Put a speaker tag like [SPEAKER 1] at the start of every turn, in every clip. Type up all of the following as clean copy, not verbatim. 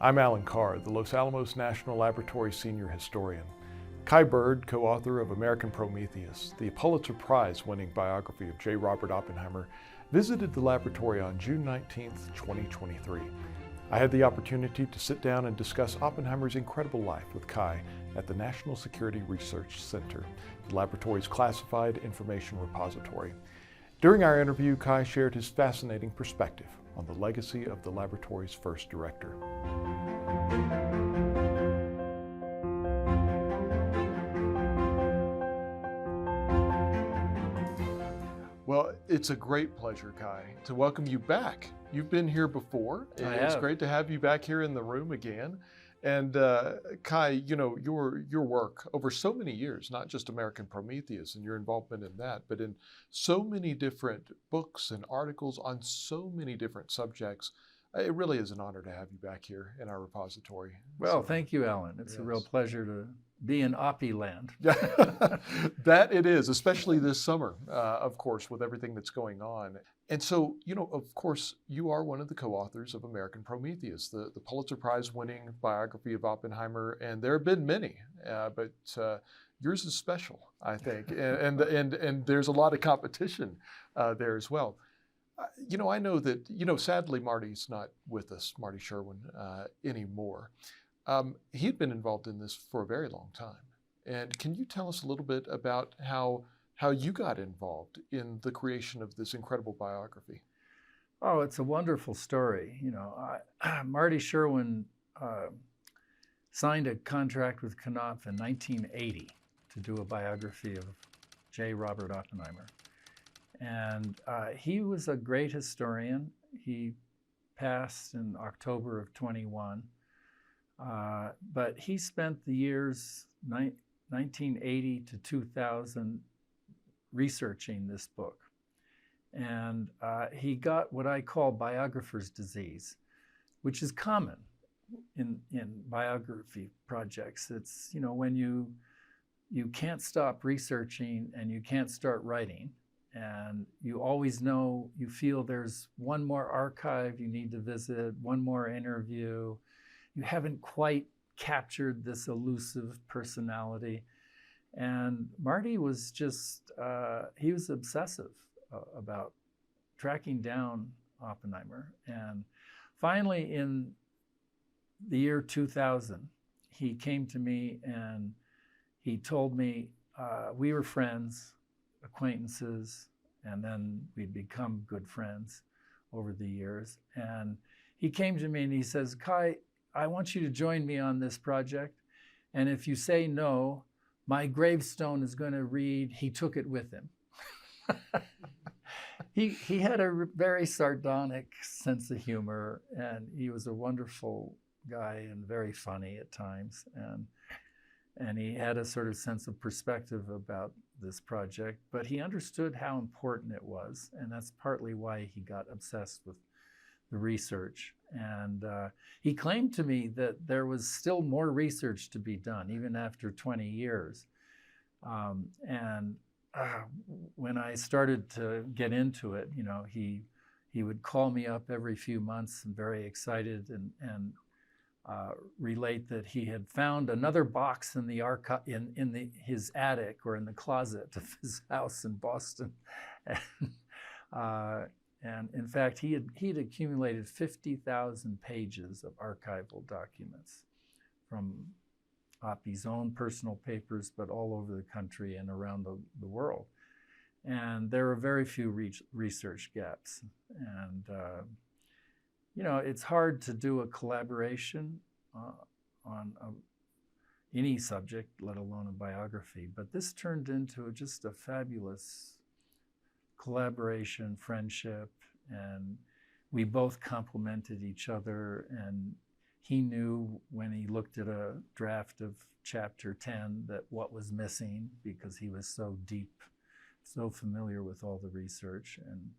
[SPEAKER 1] I'm Alan Carr, the Los Alamos National Laboratory Senior Historian. Kai Bird, co-author of American Prometheus, the Pulitzer Prize winning biography of J. Robert Oppenheimer, visited the laboratory on June 19, 2023. I had the opportunity to sit down and discuss Oppenheimer's incredible life with Kai at the National Security Research Center, the laboratory's classified information repository. During our interview, Kai shared his fascinating perspective on the legacy of the laboratory's first director. Well, it's a great pleasure, Kai, to welcome you back. You've been here before. It's great to have you back here in the room again. And Kai, you know, your work over so many years, not just American Prometheus and your involvement in that, but in so many different books and articles on so many different subjects. It really is an honor to have you back here in our repository.
[SPEAKER 2] Well, thank you, Alan. It's a real pleasure to be in Oppie land.
[SPEAKER 1] That it is, especially this summer, of course, with everything that's going on. And so, you know, of course, you are one of the co-authors of American Prometheus, the Pulitzer Prize winning biography of Oppenheimer, and there have been many, but yours is special, I think, and there's a lot of competition there as well. You know, I know that, you know, sadly, Marty's not with us, Marty Sherwin, anymore. He'd been involved in this for a very long time. And can you tell us a little bit about how you got involved in the creation of this incredible biography?
[SPEAKER 2] Oh, it's a wonderful story. You know, Marty Sherwin signed a contract with Knopf in 1980 to do a biography of J. Robert Oppenheimer. And he was a great historian. He passed in October of 21. But he spent the years 1980 to 2000 researching this book. And he got what I call biographer's disease, which is common in biography projects. It's, you know, when you can't stop researching and you can't start writing, and you always know, you feel there's one more archive you need to visit, one more interview. You haven't quite captured this elusive personality. And Marty was just, he was obsessive about tracking down Oppenheimer. And finally, in the year 2000, he came to me and he told me we were friends, acquaintances, and then we'd become good friends over the years. And he came to me and he says, Kai, I want you to join me on this project. And if you say no, my gravestone is going to read, he took it with him. He had a very sardonic sense of humor, and he was a wonderful guy and very funny at times. And he had a sort of sense of perspective about this project, but he understood how important it was, and that's partly why he got obsessed with the research. And he claimed to me that there was still more research to be done, even after 20 years. When I started to get into it, you know, he would call me up every few months and very excited and relate that he had found another box in the archive in his attic or in the closet of his house in Boston. And in fact, he had accumulated 50,000 pages of archival documents from Oppie's own personal papers, but all over the country and around the world. And there were very few research gaps. And you know, it's hard to do a collaboration on any subject, let alone a biography. But this turned into just a fabulous collaboration, friendship, and we both complemented each other. And he knew when he looked at a draft of chapter 10 that what was missing, because he was so deep, so familiar with all the research. And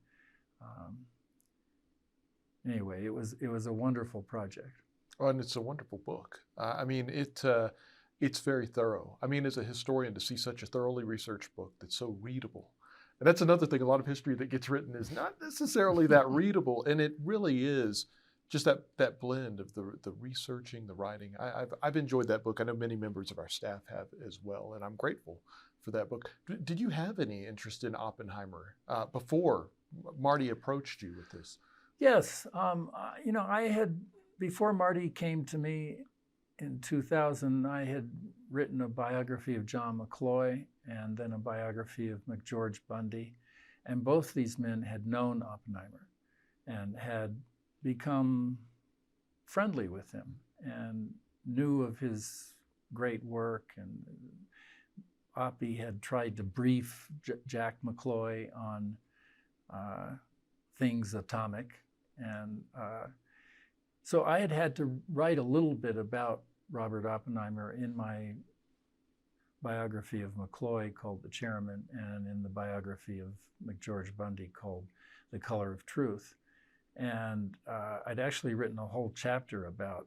[SPEAKER 2] anyway, it was a wonderful project.
[SPEAKER 1] Oh, and it's a wonderful book. I mean, it's very thorough. I mean, as a historian, to see such a thoroughly researched book that's so readable. And that's another thing, a lot of history that gets written is not necessarily that readable, and it really is just that blend of the researching, the writing. I've enjoyed that book. I know many members of our staff have as well, and I'm grateful for that book. Did you have any interest in Oppenheimer before Marty approached you with this?
[SPEAKER 2] Yes, I had, before Marty came to me in 2000, I had written a biography of John McCloy and then a biography of McGeorge Bundy. And both these men had known Oppenheimer and had become friendly with him and knew of his great work. And Oppie had tried to brief Jack McCloy on things atomic. And so I had to write a little bit about Robert Oppenheimer in my biography of McCloy called The Chairman, and in the biography of McGeorge Bundy called The Color of Truth. And I'd actually written a whole chapter about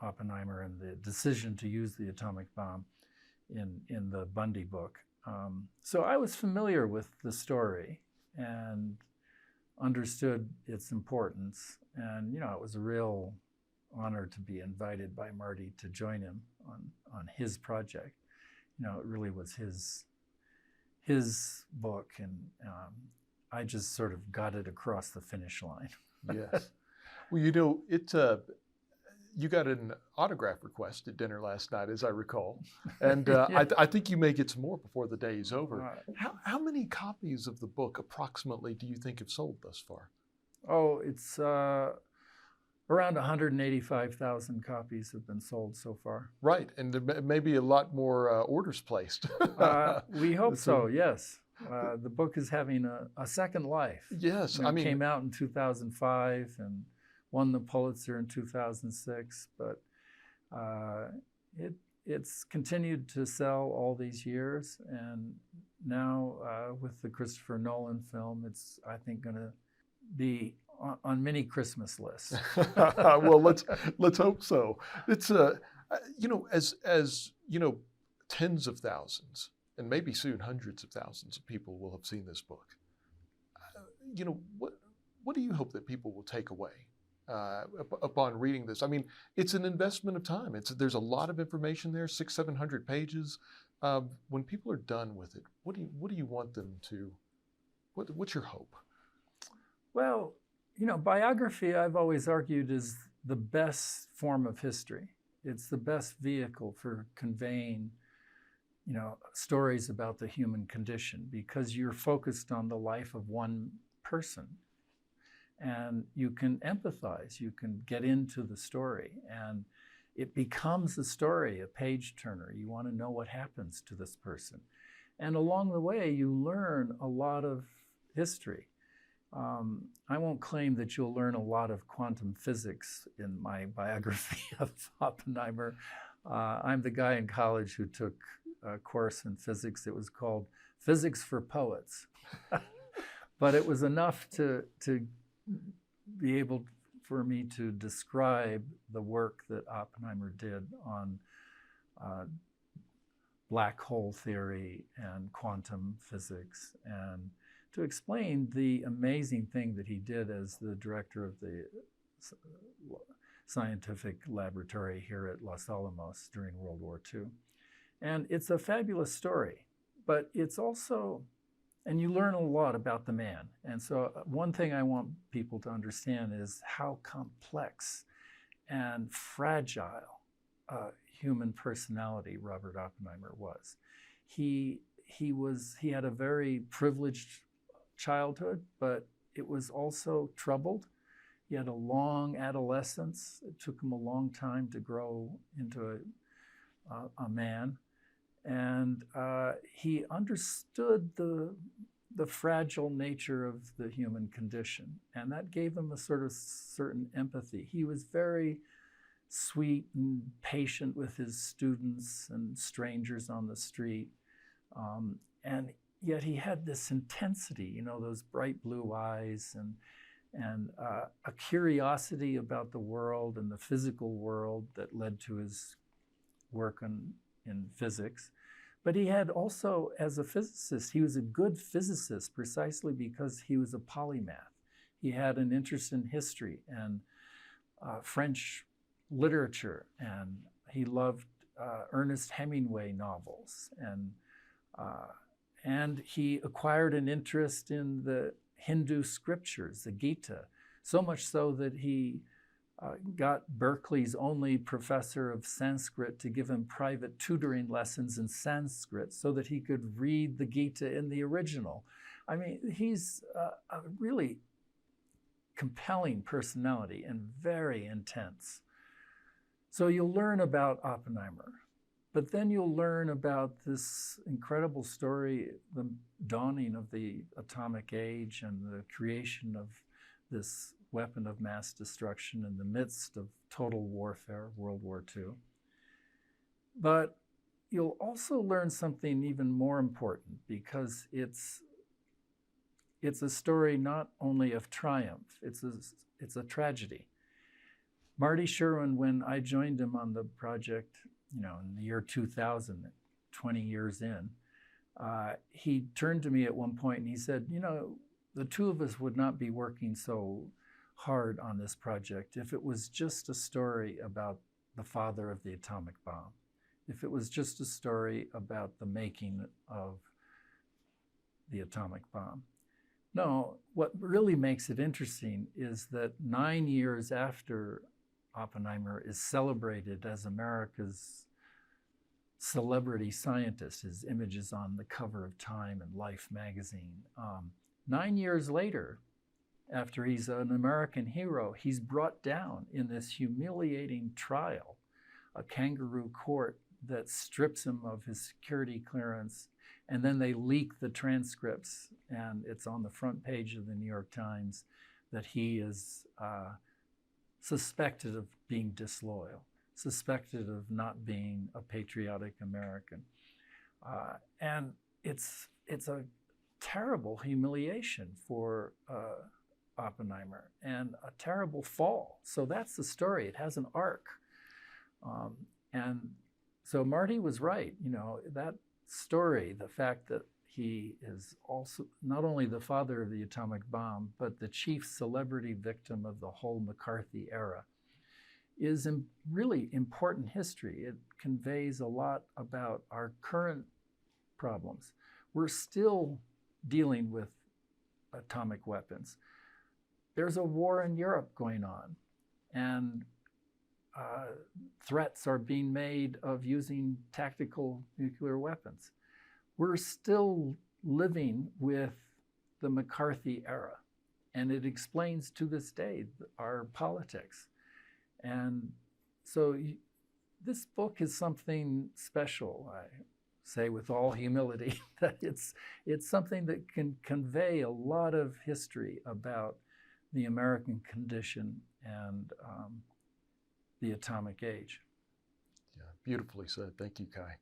[SPEAKER 2] Oppenheimer and the decision to use the atomic bomb in the Bundy book. So I was familiar with the story and understood its importance. And, it was a real honor to be invited by Marty to join him on his project. It really was his book, and I just sort of got it across the finish line.
[SPEAKER 1] Yes. Well, you got an autograph request at dinner last night, as I recall, and
[SPEAKER 2] Yeah.
[SPEAKER 1] I think you may get some more before the day is over. How many copies of the book approximately do you think have sold thus far?
[SPEAKER 2] Oh, it's around 185,000 copies have been sold so far.
[SPEAKER 1] Right, and there may be a lot more orders placed.
[SPEAKER 2] We hope so, yes. The book is having a second life.
[SPEAKER 1] Yes,
[SPEAKER 2] It came out in 2005 and won the Pulitzer in 2006, but it's continued to sell all these years, and now with the Christopher Nolan film, it's, I think, going to be on many Christmas lists.
[SPEAKER 1] Well, let's hope so. It's as tens of thousands and maybe soon hundreds of thousands of people will have seen this book. What do you hope that people will take away upon reading this? I mean, it's an investment of time. There's a lot of information there, 600-700 pages. When people are done with it, what do you want them to? What's your hope?
[SPEAKER 2] Well, biography, I've always argued, is the best form of history. It's the best vehicle for conveying, stories about the human condition, because you're focused on the life of one person. And you can empathize, you can get into the story, and it becomes a story, a page turner. You want to know what happens to this person. And along the way, you learn a lot of history. I won't claim that you'll learn a lot of quantum physics in my biography of Oppenheimer. I'm the guy in college who took a course in physics. It was called Physics for Poets. But it was enough to be able for me to describe the work that Oppenheimer did on black hole theory and quantum physics, and to explain the amazing thing that he did as the director of the scientific laboratory here at Los Alamos during World War II. And it's a fabulous story, but it's also, and you learn a lot about the man. And so one thing I want people to understand is how complex and fragile human personality Robert Oppenheimer was. He had a very privileged childhood, but it was also troubled. He had a long adolescence. It took him a long time to grow into a man. And he understood the fragile nature of the human condition. And that gave him a sort of certain empathy. He was very sweet and patient with his students and strangers on the street. And yet he had this intensity, those bright blue eyes and a curiosity about the world and the physical world that led to his work in physics. But he had also, as a physicist, he was a good physicist precisely because he was a polymath. He had an interest in history and French literature, and he loved Ernest Hemingway novels, and he acquired an interest in the Hindu scriptures, the Gita, so much so that he got Berkeley's only professor of Sanskrit to give him private tutoring lessons in Sanskrit so that he could read the Gita in the original. I mean, he's a really compelling personality and very intense. So you'll learn about Oppenheimer, but then you'll learn about this incredible story, the dawning of the atomic age and the creation of this weapon of mass destruction in the midst of total warfare, World War II. But you'll also learn something even more important, because it's a story not only of triumph, it's a tragedy. Marty Sherwin, when I joined him on the project, in the year 2000, 20 years in, he turned to me at one point and he said, the two of us would not be working so hard on this project if it was just a story about the father of the atomic bomb, if it was just a story about the making of the atomic bomb. No, what really makes it interesting is that 9 years after Oppenheimer is celebrated as America's celebrity scientist, his image is on the cover of Time and Life magazine. 9 years later, after he's an American hero, he's brought down in this humiliating trial, a kangaroo court that strips him of his security clearance, and then they leak the transcripts, and it's on the front page of the New York Times that he is suspected of being disloyal, suspected of not being a patriotic American. And it's a terrible humiliation for Oppenheimer, and a terrible fall. So that's the story. It has an arc. And so Marty was right. That story, the fact that he is also not only the father of the atomic bomb, but the chief celebrity victim of the whole McCarthy era, is really important history. It conveys a lot about our current problems. We're still dealing with atomic weapons. There's a war in Europe going on, and threats are being made of using tactical nuclear weapons. We're still living with the McCarthy era, and it explains to this day our politics. And so this book is something special. I say with all humility that it's something that can convey a lot of history about the American condition and the atomic age.
[SPEAKER 1] Yeah, beautifully said. Thank you, Kai.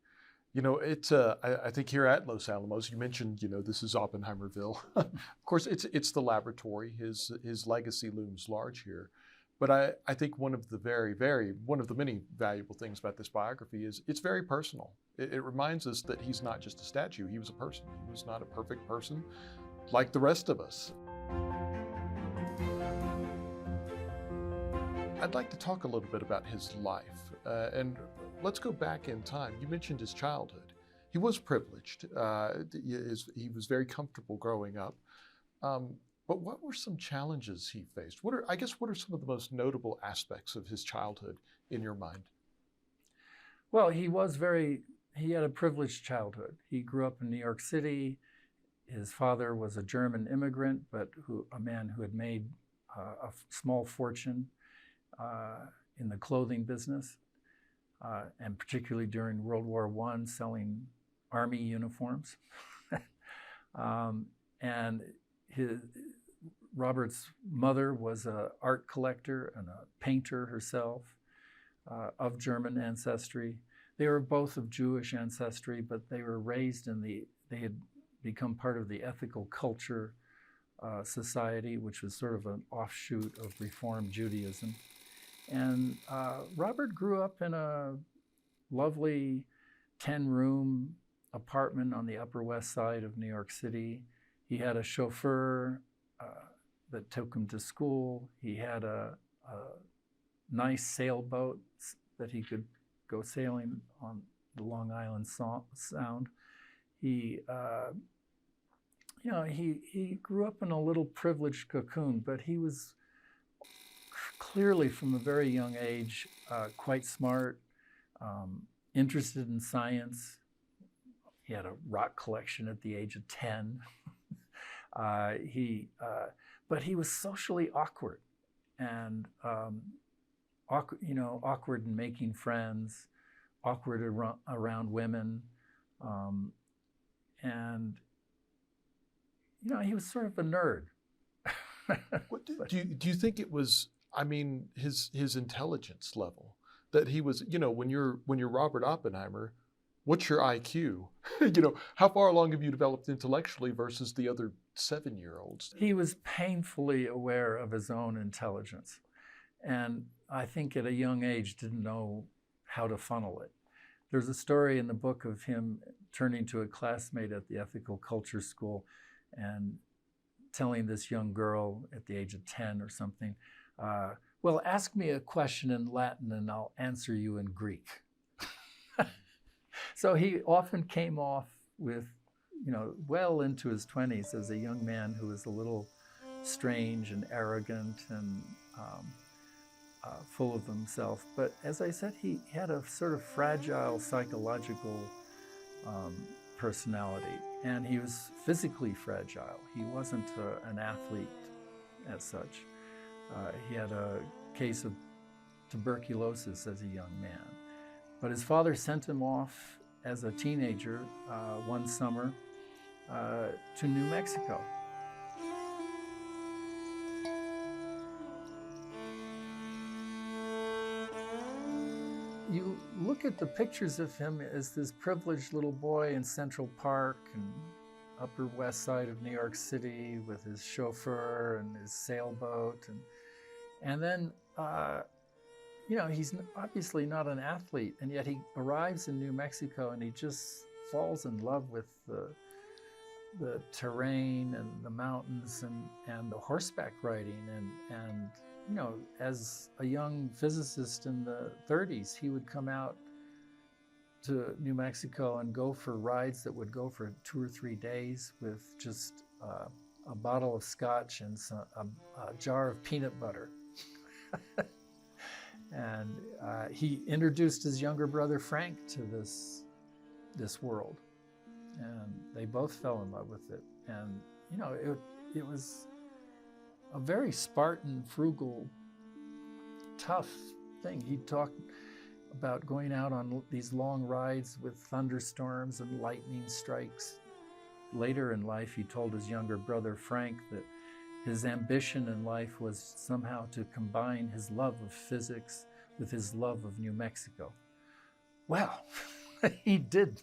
[SPEAKER 1] It's I think here at Los Alamos, you mentioned, this is Oppenheimerville. Of course, it's the laboratory. His legacy looms large here. But I think one of the many valuable things about this biography is it's very personal. It reminds us that he's not just a statue. He was a person. He was not a perfect person like the rest of us. I'd like to talk a little bit about his life, and let's go back in time. You mentioned his childhood. He was privileged. He was very comfortable growing up. But what were some challenges he faced? What are some of the most notable aspects of his childhood in your mind?
[SPEAKER 2] Well, he had a privileged childhood. He grew up in New York City. His father was a German immigrant, but a man who had made a small fortune in the clothing business, and particularly during World War I, selling army uniforms. And Robert's mother was an art collector and a painter herself, of German ancestry. They were both of Jewish ancestry, but they were raised they had become part of the Ethical Culture Society, which was sort of an offshoot of Reform Judaism. And Robert grew up in a lovely 10-room apartment on the Upper West Side of New York City. He had a chauffeur that took him to school. He had a nice sailboats that he could go sailing on the Long Island Sound. He, he grew up in a little privileged cocoon, but he was clearly from a very young age quite smart, interested in science. He had a rock collection at the age of 10. But he was socially awkward, and awkward in making friends, awkward around women, and he was sort of a nerd.
[SPEAKER 1] Do you think it was? I mean, his intelligence level, that he was. When you're Robert Oppenheimer, what's your IQ? How far along have you developed intellectually versus the other 7-year-olds?
[SPEAKER 2] He was painfully aware of his own intelligence, and I think at a young age didn't know how to funnel it. There's a story in the book of him turning to a classmate at the ethical culture school and telling this young girl at the age of 10 or something, well, ask me a question in Latin and I'll answer you in Greek. So he often came off with, well into his 20s as a young man who was a little strange and arrogant and full of himself. But as I said, he had a sort of fragile psychological personality, and he was physically fragile. He wasn't an athlete as such. He had a case of tuberculosis as a young man. But his father sent him off as a teenager one summer to New Mexico. You look at the pictures of him as this privileged little boy in Central Park and Upper West Side of New York City with his chauffeur and his sailboat, and then he's obviously not an athlete, and yet he arrives in New Mexico and he just falls in love with the terrain and the mountains and the horseback riding, and as a young physicist in the 30s, he would come out to New Mexico and go for rides that would go for 2 or 3 days with just a bottle of scotch and a jar of peanut butter. And he introduced his younger brother Frank to this world, and they both fell in love with it. And it was a very Spartan, frugal, tough thing. He talked about going out on these long rides with thunderstorms and lightning strikes. Later in life, he told his younger brother Frank that his ambition in life was somehow to combine his love of physics with his love of New Mexico. Well, he did.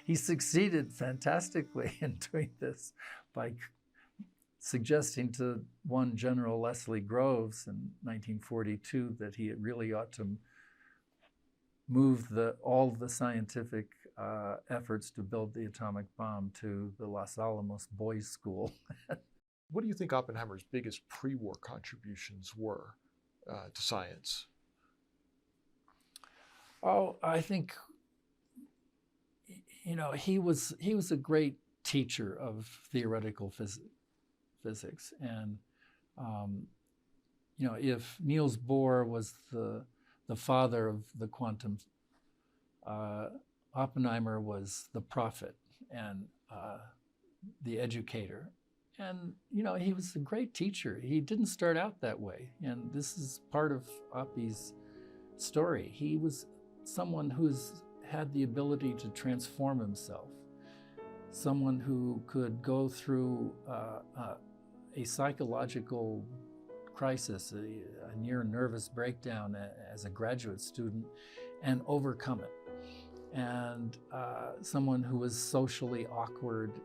[SPEAKER 2] He succeeded fantastically in doing this by suggesting to one General Leslie Groves in 1942 that he really ought to move all the scientific efforts to build the atomic bomb to the Los Alamos Boys School.
[SPEAKER 1] What do you think Oppenheimer's biggest pre-war contributions were to science?
[SPEAKER 2] Oh, I think he was a great teacher of theoretical physics, and if Niels Bohr was the father of the quantum, Oppenheimer was the prophet and the educator. And, he was a great teacher. He didn't start out that way. And this is part of Oppie's story. He was someone who's had the ability to transform himself, someone who could go through a psychological crisis, a near nervous breakdown as a graduate student, and overcome it. And someone who was socially awkward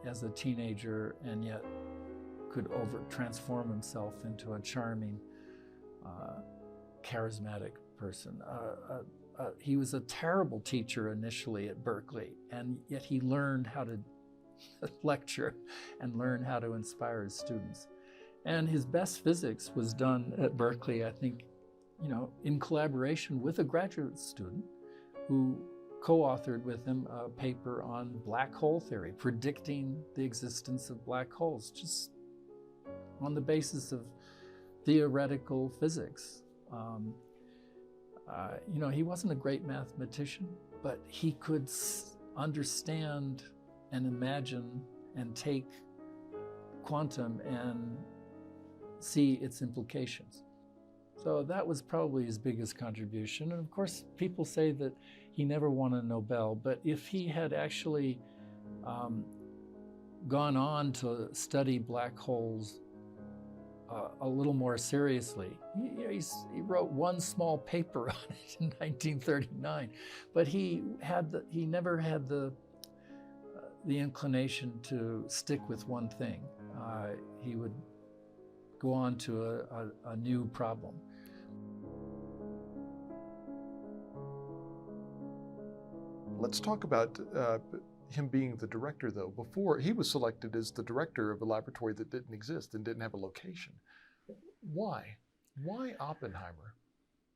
[SPEAKER 2] as a teenager, and yet could transform himself into a charming, charismatic person. He was a terrible teacher initially at Berkeley, and yet he learned how to lecture and learn how to inspire his students. And his best physics was done at Berkeley, I think, in collaboration with a graduate student who co-authored with him a paper on black hole theory, predicting the existence of black holes, just on the basis of theoretical physics. He wasn't a great mathematician, but he could understand and imagine and take quantum and see its implications. So that was probably his biggest contribution. And of course, people say that he never won a Nobel, but if he had actually gone on to study black holes a little more seriously, he wrote one small paper on it in 1939, but he never had the inclination to stick with one thing. He would go on to a new problem.
[SPEAKER 1] Let's talk about him being the director, though. Before, he was selected as the director of a laboratory that didn't exist and didn't have a location. Why? Why Oppenheimer?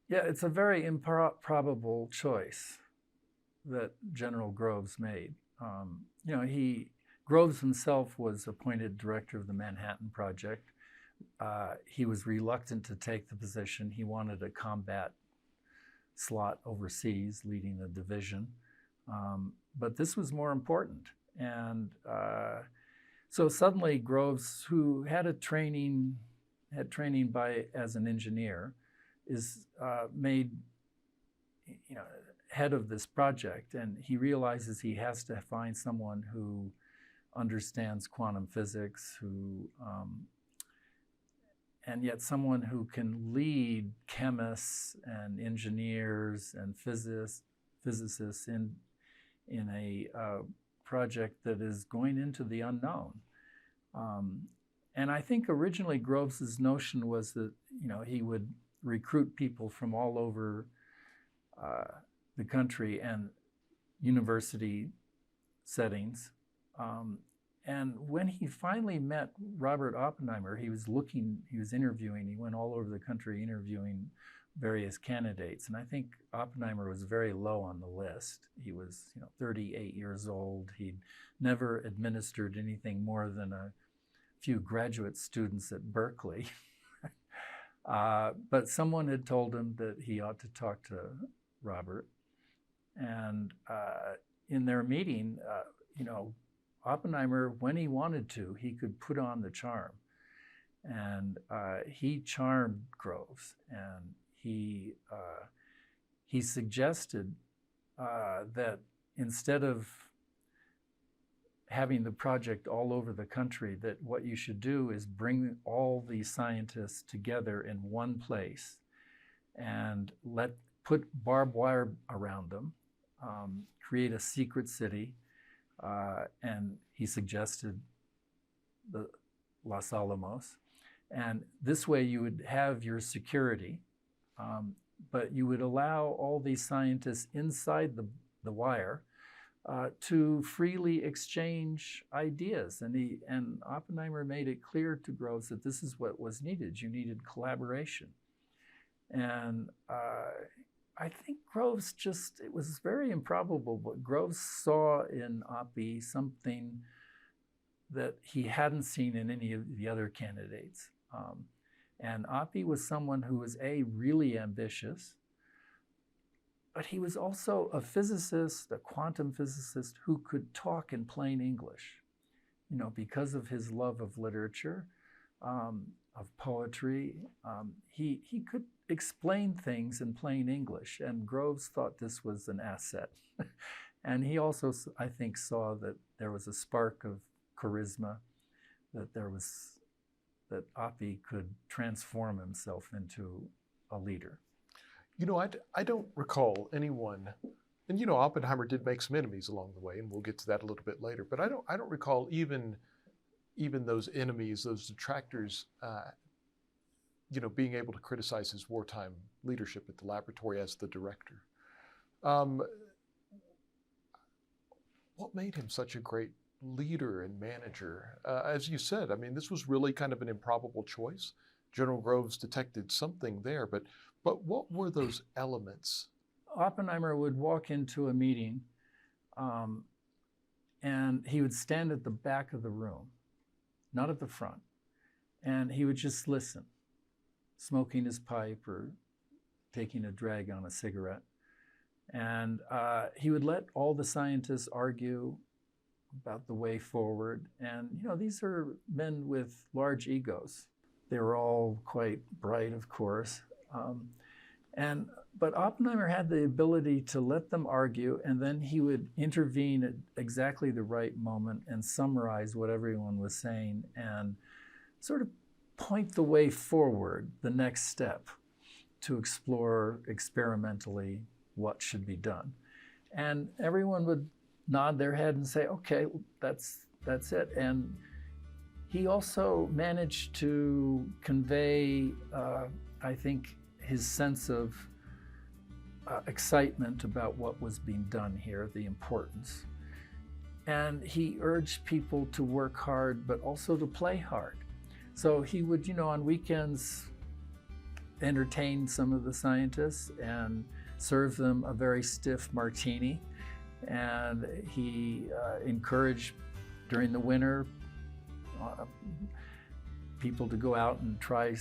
[SPEAKER 2] Yeah, it's a very improbable choice that General Groves made. Groves himself was appointed director of the Manhattan Project. He was reluctant to take the position. He wanted a combat slot overseas, leading a division. But this was more important. And so suddenly Groves, who had training as an engineer, is made head of this project. And he realizes he has to find someone who understands quantum physics, and yet someone who can lead chemists and engineers and physicists in a project that is going into the unknown. And I think originally Groves's notion was that he would recruit people from all over the country and university settings. And when he finally met Robert Oppenheimer, he was interviewing, he went all over the country interviewing various candidates. And I think Oppenheimer was very low on the list. He was 38 years old. He'd never administered anything more than a few graduate students at Berkeley. But someone had told him that he ought to talk to Robert. And in their meeting, Oppenheimer, when he wanted to, he could put on the charm. And he charmed Groves. And he suggested that instead of having the project all over the country, that what you should do is bring all these scientists together in one place and put barbed wire around them, create a secret city, and he suggested the Los Alamos. And this way you would have your security, but you would allow all these scientists inside the wire to freely exchange ideas. And Oppenheimer made it clear to Groves that this is what was needed. You needed collaboration. And I think Groves it was very improbable, but Groves saw in Oppie something that he hadn't seen in any of the other candidates. And Oppie was someone who was really ambitious, but he was also a physicist, a quantum physicist who could talk in plain English, because of his love of literature, of poetry. He could explain things in plain English, and Groves thought this was an asset. And he also, I think, saw that there was a spark of charisma, that Oppie could transform himself into a leader.
[SPEAKER 1] I don't recall anyone, and Oppenheimer did make some enemies along the way, and we'll get to that a little bit later. But I don't recall even those enemies, those detractors, being able to criticize his wartime leadership at the laboratory as the director. What made him such a great leader and manager? As you said, this was really kind of an improbable choice. General Groves detected something there, but But what were those elements?
[SPEAKER 2] Oppenheimer would walk into a meeting, and he would stand at the back of the room, not at the front, and he would just listen, smoking his pipe or taking a drag on a cigarette. And he would let all the scientists argue about the way forward. And, these are men with large egos. They were all quite bright, of course. But Oppenheimer had the ability to let them argue, and then he would intervene at exactly the right moment and summarize what everyone was saying and sort of point the way forward, the next step, to explore experimentally what should be done. And everyone would nod their head and say, okay, that's it. And he also managed to convey, I think, his sense of excitement about what was being done here, the importance. And he urged people to work hard, but also to play hard. So he would, on weekends, entertain some of the scientists and serve them a very stiff martini. And he encouraged, during the winter, people to go out and try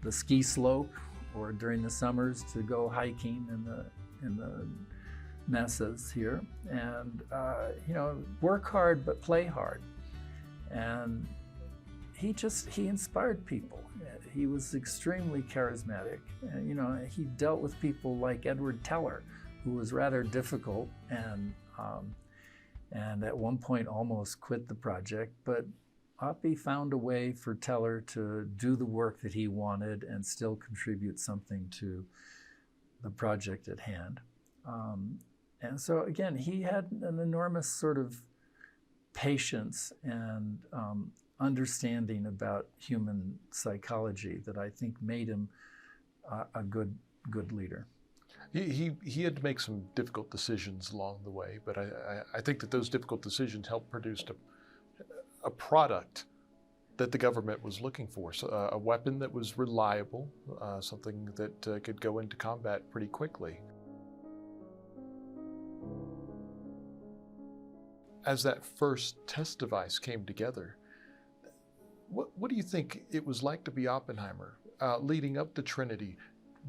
[SPEAKER 2] the ski slope, or during the summers to go hiking in the mesas here. And, work hard, but play hard. And he inspired people. He was extremely charismatic. And, he dealt with people like Edward Teller, who was rather difficult and at one point almost quit the project. But Oppie found a way for Teller to do the work that he wanted and still contribute something to the project at hand. And so again, he had an enormous sort of patience and understanding about human psychology that I think made him a good leader.
[SPEAKER 1] He had to make some difficult decisions along the way, but I think that those difficult decisions helped produce a product that the government was looking for, so, a weapon that was reliable, something that could go into combat pretty quickly. As that first test device came together, what do you think it was like to be Oppenheimer leading up to Trinity?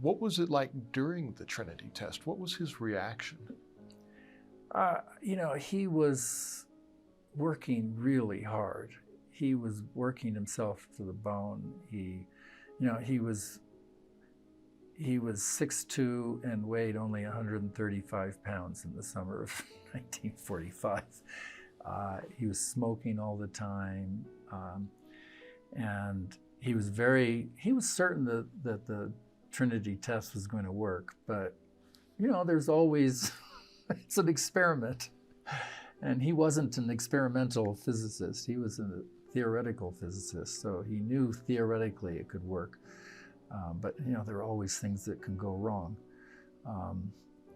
[SPEAKER 1] What was it like during the Trinity test? What was his reaction?
[SPEAKER 2] He was working really hard. He was working himself to the bone. He was 6'2" and weighed only 135 pounds in the summer of 1945. He was smoking all the time, and he was certain that the Trinity test was going to work. But there's always it's an experiment. And he wasn't an experimental physicist. He was a theoretical physicist. So he knew theoretically it could work. But there are always things that can go wrong.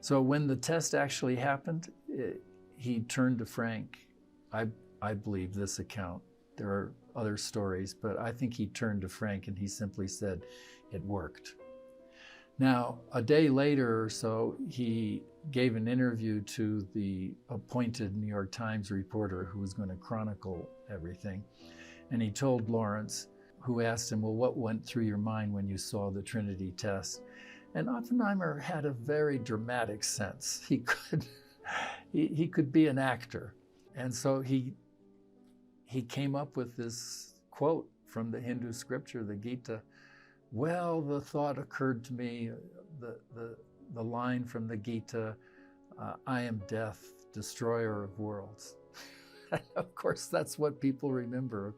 [SPEAKER 2] So when the test actually happened, he turned to Frank. I believe this account. There are other stories, but I think he turned to Frank and he simply said, "It worked." Now, a day later or so, he gave an interview to the appointed New York Times reporter who was going to chronicle everything. And he told Lawrence, who asked him, well, what went through your mind when you saw the Trinity test? And Oppenheimer had a very dramatic sense. He could be an actor. And so he came up with this quote from the Hindu scripture, the Gita. Well, the thought occurred to me, the line from the Gita, I am death, destroyer of worlds. Of course, that's what people remember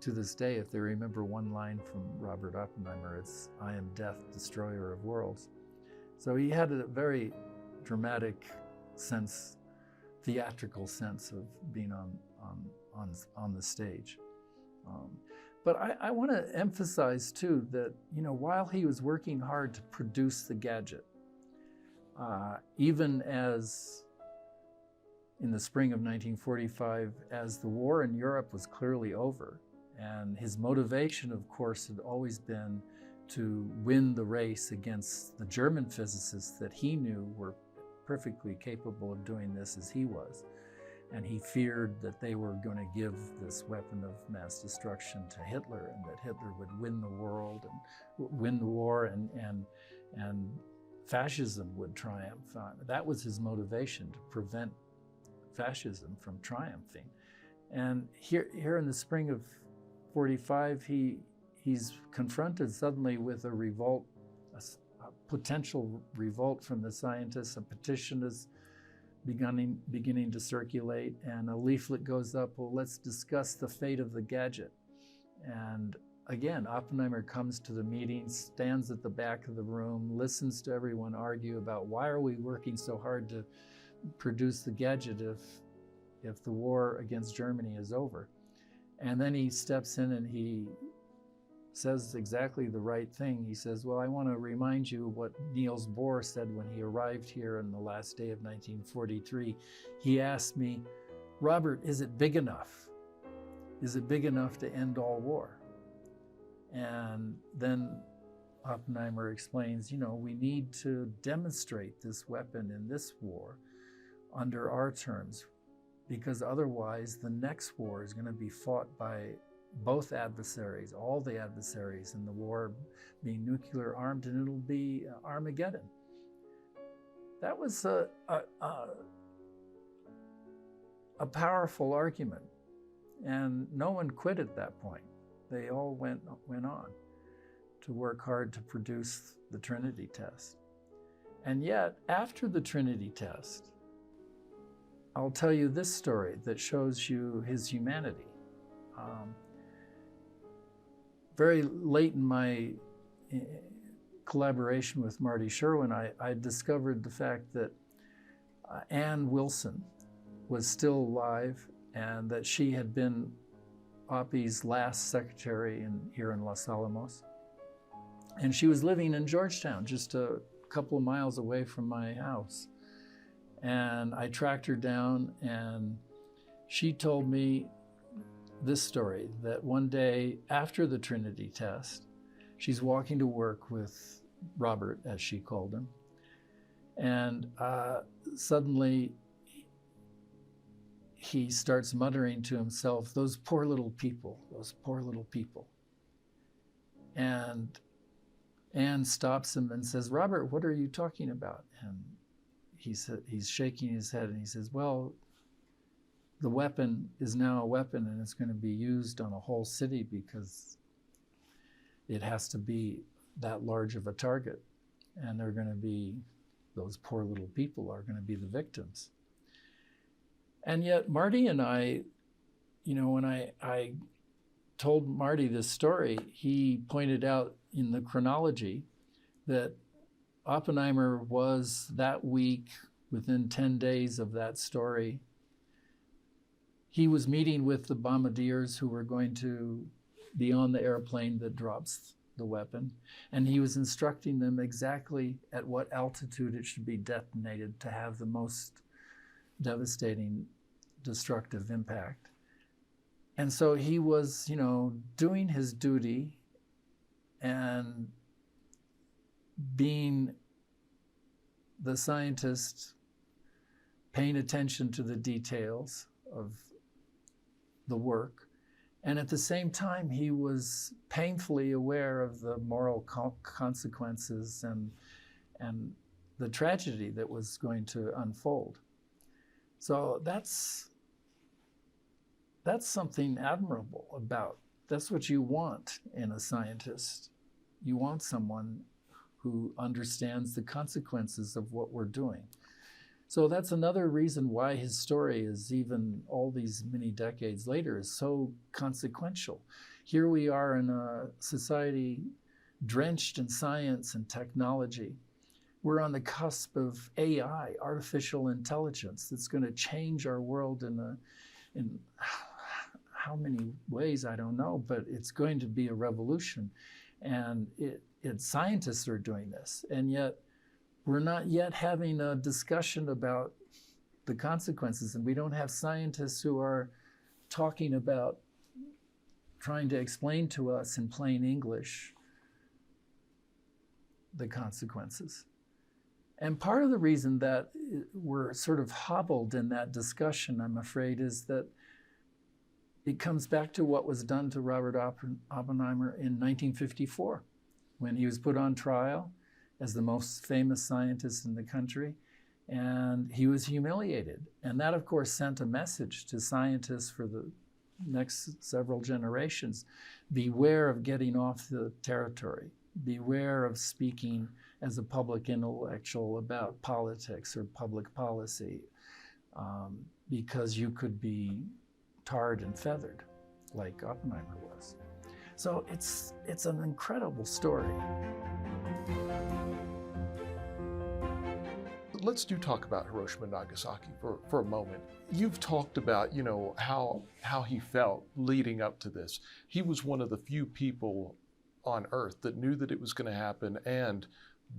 [SPEAKER 2] to this day. If they remember one line from Robert Oppenheimer, it's, I am death, destroyer of worlds. So he had a very dramatic sense, theatrical sense of being on the stage. But I want to emphasize too that, while he was working hard to produce the gadget, even as in the spring of 1945, as the war in Europe was clearly over, and his motivation, of course, had always been to win the race against the German physicists that he knew were perfectly capable of doing this as he was. And he feared that they were going to give this weapon of mass destruction to Hitler, and that Hitler would win the world and win the war, and fascism would triumph. That was his motivation, to prevent fascism from triumphing. And here in the spring of 45, he's confronted suddenly with a revolt, a potential revolt from the scientists. A petition is beginning to circulate, and a leaflet goes up, well, let's discuss the fate of the gadget. And again, Oppenheimer comes to the meeting, stands at the back of the room, listens to everyone argue about why are we working so hard to produce the gadget if the war against Germany is over. And then he steps in and he says exactly the right thing. He says, well, I want to remind you what Niels Bohr said when he arrived here on the last day of 1943. He asked me, Robert, is it big enough? Is it big enough to end all war? And then Oppenheimer explains, we need to demonstrate this weapon in this war under our terms, because otherwise the next war is going to be fought by both adversaries, all the adversaries in the war being nuclear armed, and it'll be Armageddon. That was a powerful argument, and no one quit at that point. They all went on to work hard to produce the Trinity test. And yet, after the Trinity test, I'll tell you this story that shows you his humanity. Very late in my collaboration with Marty Sherwin, I discovered the fact that Ann Wilson was still alive, and that she had been Oppie's last secretary here in Los Alamos. And she was living in Georgetown, just a couple of miles away from my house. And I tracked her down, and she told me this story, that one day after the Trinity test, she's walking to work with Robert, as she called him, and suddenly he starts muttering to himself, those poor little people, those poor little people. And Anne stops him and says, Robert, what are you talking about? And he's shaking his head, and he says, well, the weapon is now a weapon, and it's going to be used on a whole city because it has to be that large of a target. And they're going to be, those poor little people are going to be the victims. And yet Marty and I, when I told Marty this story, he pointed out in the chronology that Oppenheimer was that week, within 10 days of that story, he was meeting with the bombardiers who were going to be on the airplane that drops the weapon, and he was instructing them exactly at what altitude it should be detonated to have the most devastating, destructive impact. And so he was, doing his duty and being the scientist, paying attention to the details of the work. And at the same time, he was painfully aware of the moral consequences and the tragedy that was going to unfold. So that's something admirable about, that's what you want in a scientist. You want someone who understands the consequences of what we're doing. So that's another reason why his story is, even all these many decades later, is so consequential. Here we are in a society drenched in science and technology. We're on the cusp of AI, artificial intelligence, that's going to change our world in how many ways, I don't know, but it's going to be a revolution. And scientists are doing this, and yet we're not yet having a discussion about the consequences, and we don't have scientists who are talking about trying to explain to us in plain English the consequences. And part of the reason that we're sort of hobbled in that discussion, I'm afraid, is that it comes back to what was done to Robert Oppenheimer in 1954, when he was put on trial as the most famous scientist in the country, and he was humiliated. And that, of course, sent a message to scientists for the next several generations. Beware of getting off the territory. Beware of speaking as a public intellectual about politics or public policy, because you could be tarred and feathered like Oppenheimer was. So it's an incredible story.
[SPEAKER 1] Let's talk about Hiroshima and Nagasaki for a moment. You've talked about, how he felt leading up to this. He was one of the few people on Earth that knew that it was going to happen and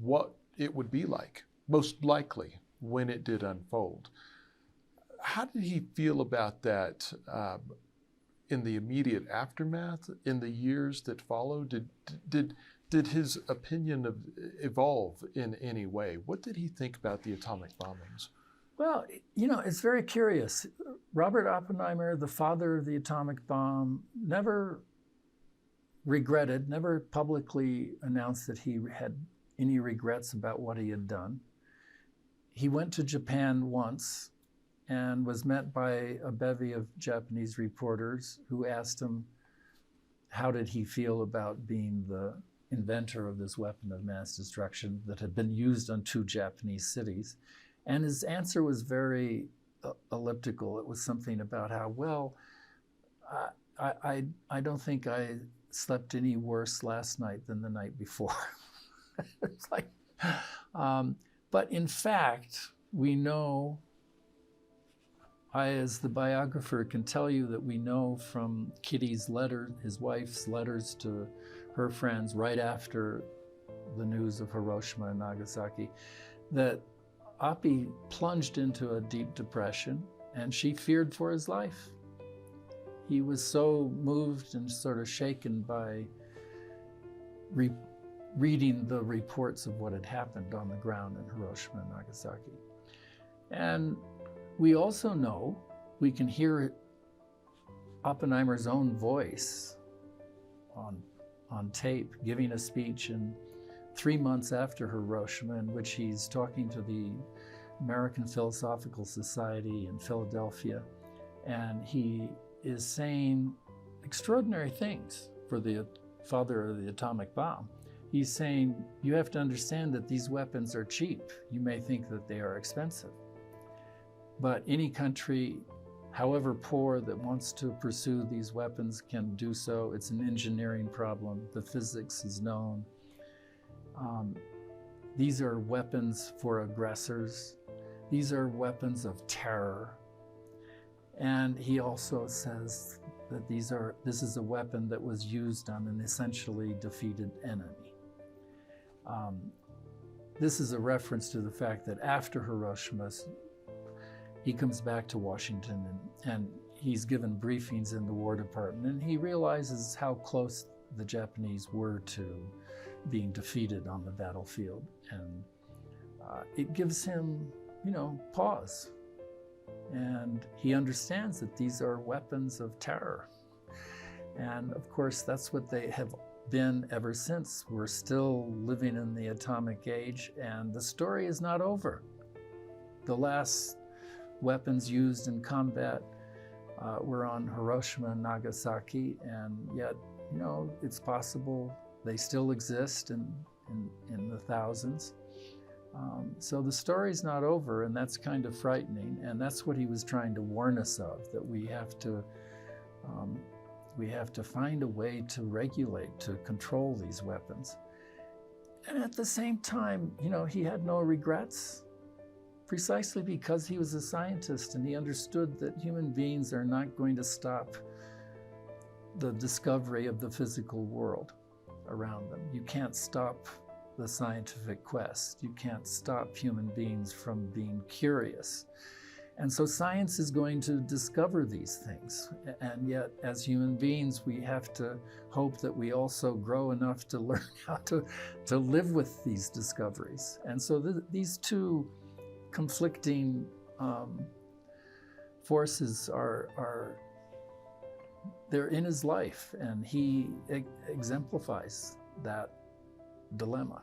[SPEAKER 1] what it would be like, most likely, when it did unfold. How did he feel about that in the immediate aftermath, in the years that followed? Did his opinion evolve in any way? What did he think about the atomic bombings?
[SPEAKER 2] Well, it's very curious. Robert Oppenheimer, the father of the atomic bomb, never publicly announced that he had any regrets about what he had done. He went to Japan once and was met by a bevy of Japanese reporters who asked him how did he feel about being the inventor of this weapon of mass destruction that had been used on 2 Japanese cities. And his answer was very elliptical. It was something about how, well, I don't think I slept any worse last night than the night before. It's like, but in fact, we know, I, as the biographer, can tell you that we know from Kitty's letter, his wife's letters to her friends right after the news of Hiroshima and Nagasaki, that Oppie plunged into a deep depression and she feared for his life. He was so moved and sort of shaken by reading the reports of what had happened on the ground in Hiroshima and Nagasaki. And we also know, we can hear Oppenheimer's own voice on tape giving a speech 3 months after Hiroshima, in which he's talking to the American Philosophical Society in Philadelphia. And he is saying extraordinary things for the father of the atomic bomb. He's saying, you have to understand that these weapons are cheap. You may think that they are expensive. But any country, however poor, that wants to pursue these weapons can do so. It's an engineering problem. The physics is known. These are weapons for aggressors. These are weapons of terror. And he also says that this is a weapon that was used on an essentially defeated enemy. This is a reference to the fact that after Hiroshima, he comes back to Washington and he's given briefings in the War Department, and he realizes how close the Japanese were to being defeated on the battlefield. And it gives him, pause. And he understands that these are weapons of terror. And of course, that's what they have been ever since. We're still living in the atomic age, and the story is not over. The last weapons used in combat were on Hiroshima and Nagasaki, and yet, it's possible they still exist in the thousands. So the story's not over, and that's kind of frightening, and that's what he was trying to warn us of, that we have to find a way to regulate, to control these weapons. And at the same time, he had no regrets, precisely because he was a scientist and he understood that human beings are not going to stop the discovery of the physical world around them. You can't stop the scientific quest. You can't stop human beings from being curious. And so science is going to discover these things. And yet, as human beings, we have to hope that we also grow enough to learn how to live with these discoveries. And so these two conflicting forces they're in his life, and he exemplifies that dilemma.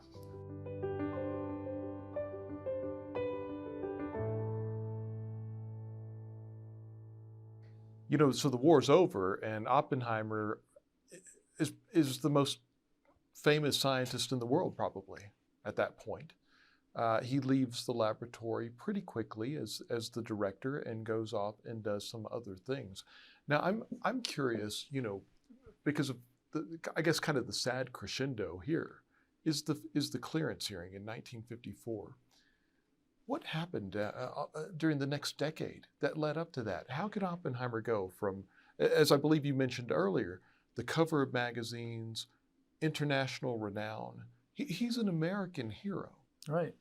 [SPEAKER 1] So the war's over, and Oppenheimer is the most famous scientist in the world, probably, at that point. He leaves the laboratory pretty quickly as the director and goes off and does some other things. Now, I'm curious, because of I guess kind of the sad crescendo here is the clearance hearing in 1954. What happened during the next decade that led up to that? How could Oppenheimer go from, as I believe you mentioned earlier, the cover of magazines, international renown? He's an American hero.
[SPEAKER 2] Right.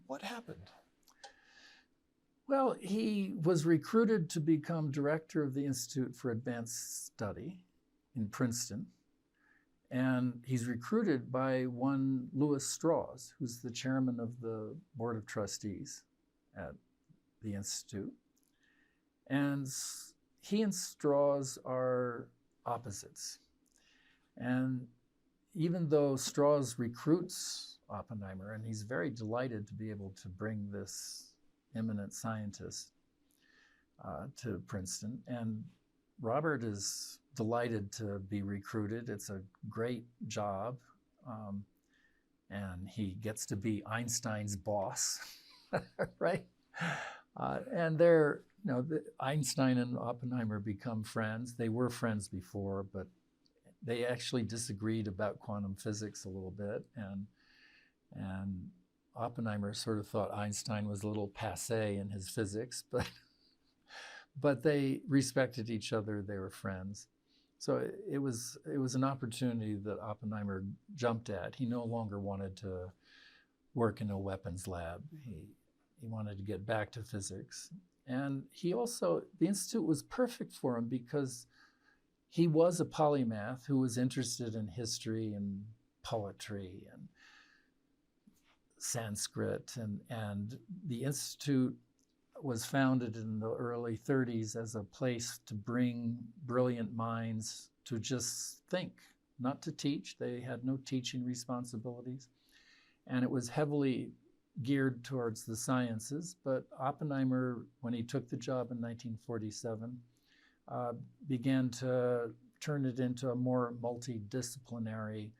[SPEAKER 1] What happened?
[SPEAKER 2] Well, he was recruited to become director of the Institute for Advanced Study in Princeton. And he's recruited by one Louis Strauss, who's the chairman of the board of trustees at the Institute. And he and Strauss are opposites. And even though Strauss recruits Oppenheimer, and he's very delighted to be able to bring this eminent scientist to Princeton, and Robert is delighted to be recruited. It's a great job, and he gets to be Einstein's boss, right? And Einstein and Oppenheimer become friends. They were friends before, but they actually disagreed about quantum physics a little bit, and Oppenheimer sort of thought Einstein was a little passé in his physics, but they respected each other. They were friends. So it was an opportunity that Oppenheimer jumped at. He no longer wanted to work in a weapons lab. He wanted to get back to physics. And the Institute was perfect for him because he was a polymath who was interested in history and poetry and Sanskrit. And the Institute was founded in the early 30s as a place to bring brilliant minds to just think, not to teach. They had no teaching responsibilities. And it was heavily geared towards the sciences. But Oppenheimer, when he took the job in 1947, began to turn it into a more multidisciplinary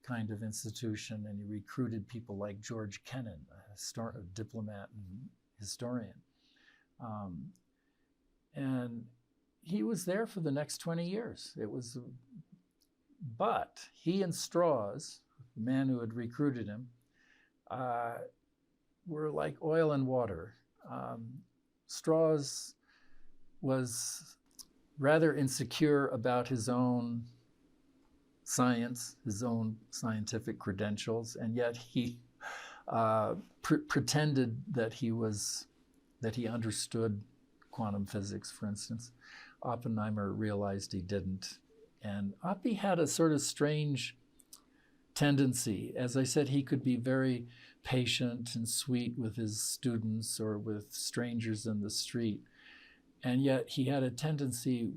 [SPEAKER 2] kind of institution. And he recruited people like George Kennan, a diplomat and historian. And he was there for the next 20 years. But he and Strauss, the man who had recruited him, were like oil and water. Strauss was rather insecure about his own science, his own scientific credentials, and yet he pretended that he understood quantum physics, for instance. Oppenheimer realized he didn't. And Oppie had a sort of strange tendency. As I said, he could be very patient and sweet with his students or with strangers in the street. And yet he had a tendency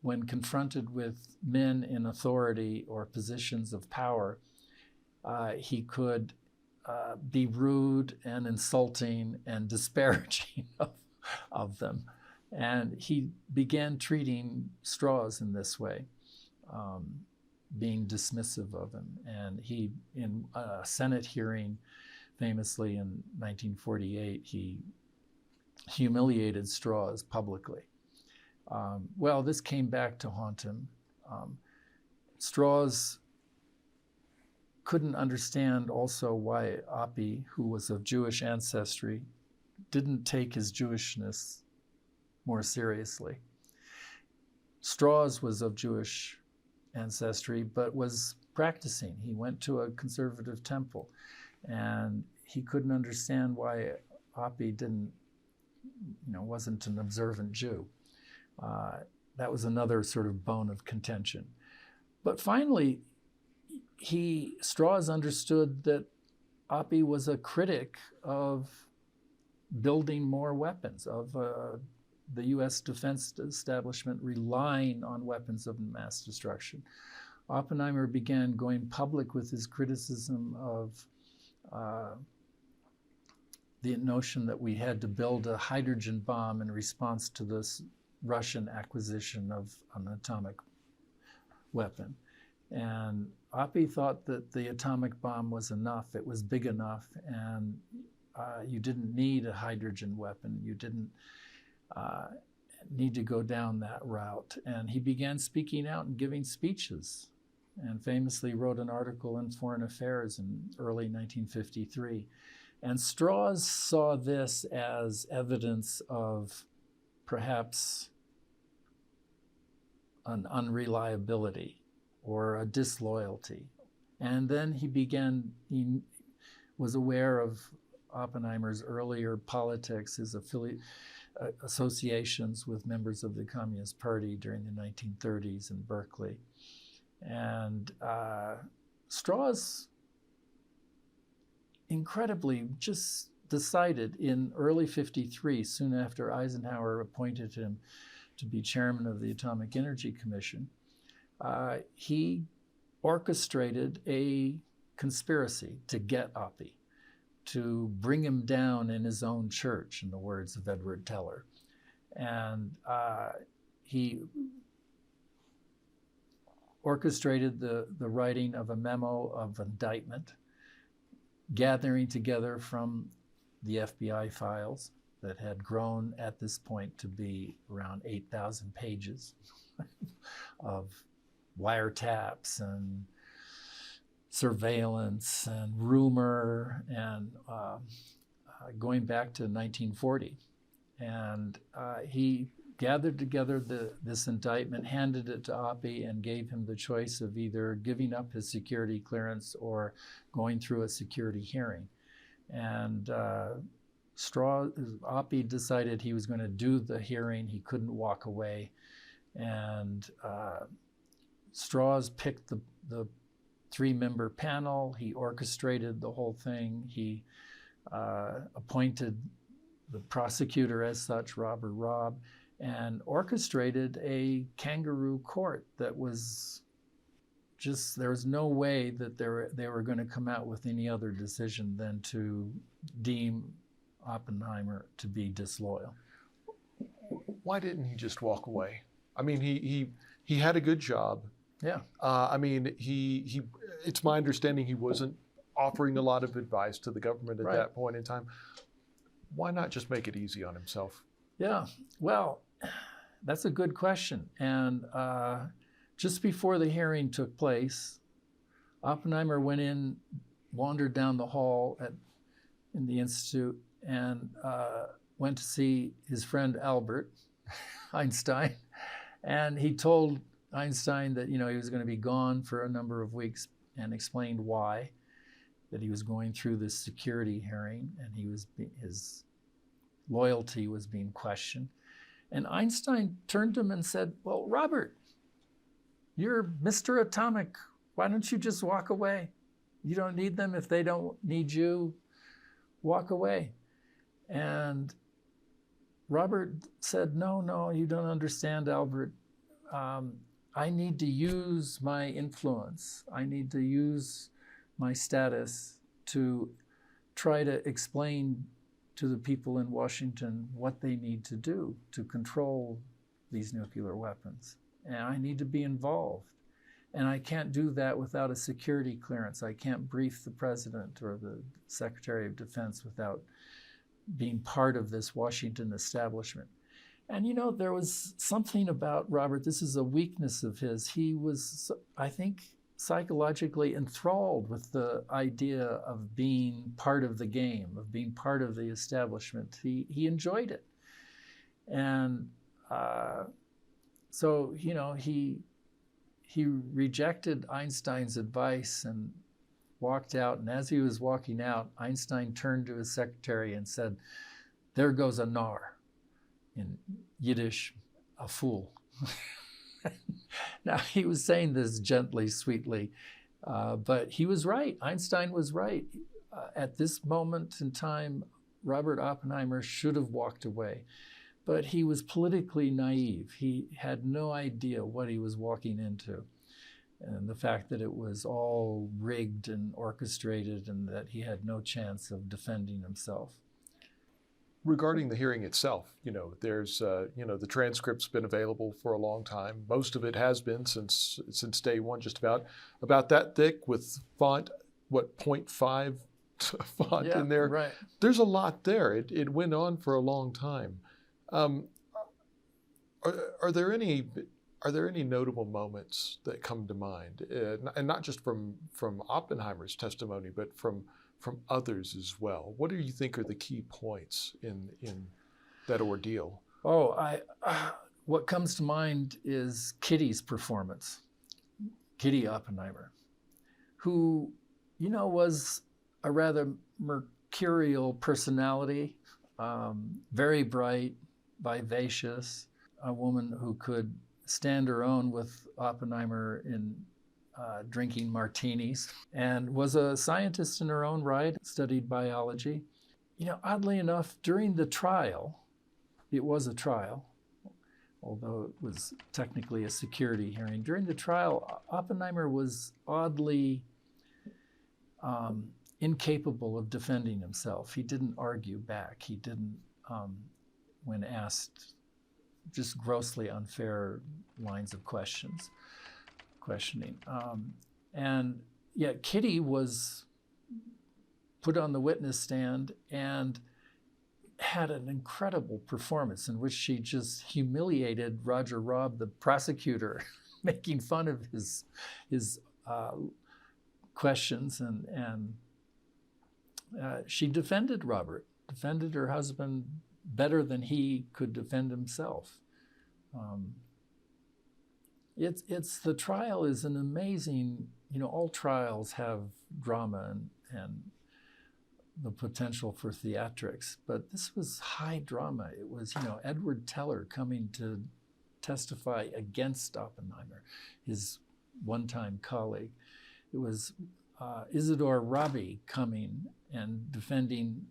[SPEAKER 2] when confronted with men in authority or positions of power, he could be rude and insulting and disparaging of them. And he began treating Strauss in this way, being dismissive of him. And he, in a Senate hearing, famously in 1948, he humiliated Strauss publicly. Well, this came back to haunt him. Strauss couldn't understand also why Oppie, who was of Jewish ancestry, didn't take his Jewishness more seriously. Strauss was of Jewish ancestry, but was practicing. He went to a conservative temple, and he couldn't understand why Oppie didn't wasn't an observant Jew. That was another sort of bone of contention. But finally, Strauss understood that Oppie was a critic of building more weapons, of the U.S. defense establishment relying on weapons of mass destruction. Oppenheimer began going public with his criticism of the notion that we had to build a hydrogen bomb in response to this Russian acquisition of an atomic weapon. And Oppie thought that the atomic bomb was enough, it was big enough, and you didn't need a hydrogen weapon. You didn't need to go down that route. And he began speaking out and giving speeches, and famously wrote an article in Foreign Affairs in early 1953. And Strauss saw this as evidence of perhaps an unreliability or a disloyalty. And then he was aware of Oppenheimer's earlier politics, his associations with members of the Communist Party during the 1930s in Berkeley. And Strauss incredibly just decided in early 53, soon after Eisenhower appointed him to be chairman of the Atomic Energy Commission, he orchestrated a conspiracy to get Oppie, to bring him down in his own church, in the words of Edward Teller. And he orchestrated the writing of a memo of indictment, gathering together from the FBI files that had grown at this point to be around 8,000 pages of wiretaps and surveillance and rumor, and going back to 1940. And he gathered together this indictment, handed it to Oppie, and gave him the choice of either giving up his security clearance or going through a security hearing. And Oppie decided he was going to do the hearing. He couldn't walk away. And Strauss picked the three-member panel. He orchestrated the whole thing. He appointed the prosecutor as such, Robert Robb, and orchestrated a kangaroo court that was just, there was no way that they were going to come out with any other decision than to deem Oppenheimer to be disloyal.
[SPEAKER 1] Why didn't he just walk away? I mean, he had a good job.
[SPEAKER 2] Yeah.
[SPEAKER 1] I mean, it's my understanding he wasn't offering a lot of advice to the government at that point in time. Why not just make it easy on himself?
[SPEAKER 2] Yeah, well, that's a good question. And just before the hearing took place, Oppenheimer went in, wandered down the hall in the Institute, and went to see his friend Albert Einstein. And he told Einstein that, he was going to be gone for a number of weeks, and explained why, that he was going through this security hearing, and his loyalty was being questioned. And Einstein turned to him and said, well, Robert, you're Mr. Atomic. Why don't you just walk away? You don't need them. If they don't need you, walk away. And Robert said, no, you don't understand, Albert. I need to use my influence. I need to use my status to try to explain to the people in Washington what they need to do to control these nuclear weapons. And I need to be involved. And I can't do that without a security clearance. I can't brief the president or the Secretary of Defense without being part of this Washington establishment. And there was something about Robert, this is a weakness of his. He was, I think, psychologically enthralled with the idea of being part of the game, of being part of the establishment. He enjoyed it. And so, he rejected Einstein's advice and walked out. And as he was walking out, Einstein turned to his secretary and said, there goes a nar, in Yiddish, a fool. Now, he was saying this gently, sweetly, but he was right. Einstein was right. At this moment in time, Robert Oppenheimer should have walked away. But he was politically naive. He had no idea what he was walking into. And the fact that it was all rigged and orchestrated and that he had no chance of defending himself.
[SPEAKER 1] Regarding the hearing itself, there's, the transcript's been available for a long time. Most of it has been since day one, just about that thick with font, 0.5 font in there.
[SPEAKER 2] Right.
[SPEAKER 1] There's a lot there. It went on for a long time. Are there any notable moments that come to mind, and not just from Oppenheimer's testimony, but from others as well? What do you think are the key points in that ordeal?
[SPEAKER 2] What comes to mind is Kitty's performance, Kitty Oppenheimer, who, was a rather mercurial personality, very bright, vivacious, a woman who could stand her own with Oppenheimer in drinking martinis, and was a scientist in her own right, studied biology. Oddly enough, during the trial, it was a trial, although it was technically a security hearing. During the trial, Oppenheimer was oddly incapable of defending himself. He didn't argue back. He didn't, when asked just grossly unfair lines of questioning. And yet Kitty was put on the witness stand and had an incredible performance in which she just humiliated Roger Robb, the prosecutor, making fun of his questions, and she defended her husband better than he could defend himself. The trial is an amazing, all trials have drama and the potential for theatrics, but this was high drama. It was, Edward Teller coming to testify against Oppenheimer, his one-time colleague. It was Isidore Rabi coming and defending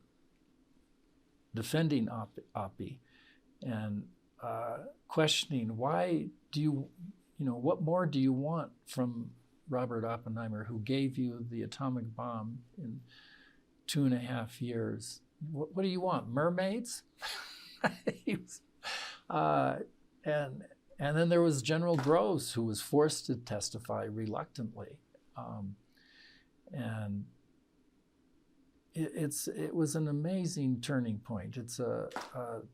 [SPEAKER 2] Oppie, and questioning, why do you, what more do you want from Robert Oppenheimer, who gave you the atomic bomb in 2.5 years? What do you want, mermaids? And then there was General Groves, who was forced to testify reluctantly. And it was an amazing turning point. It's a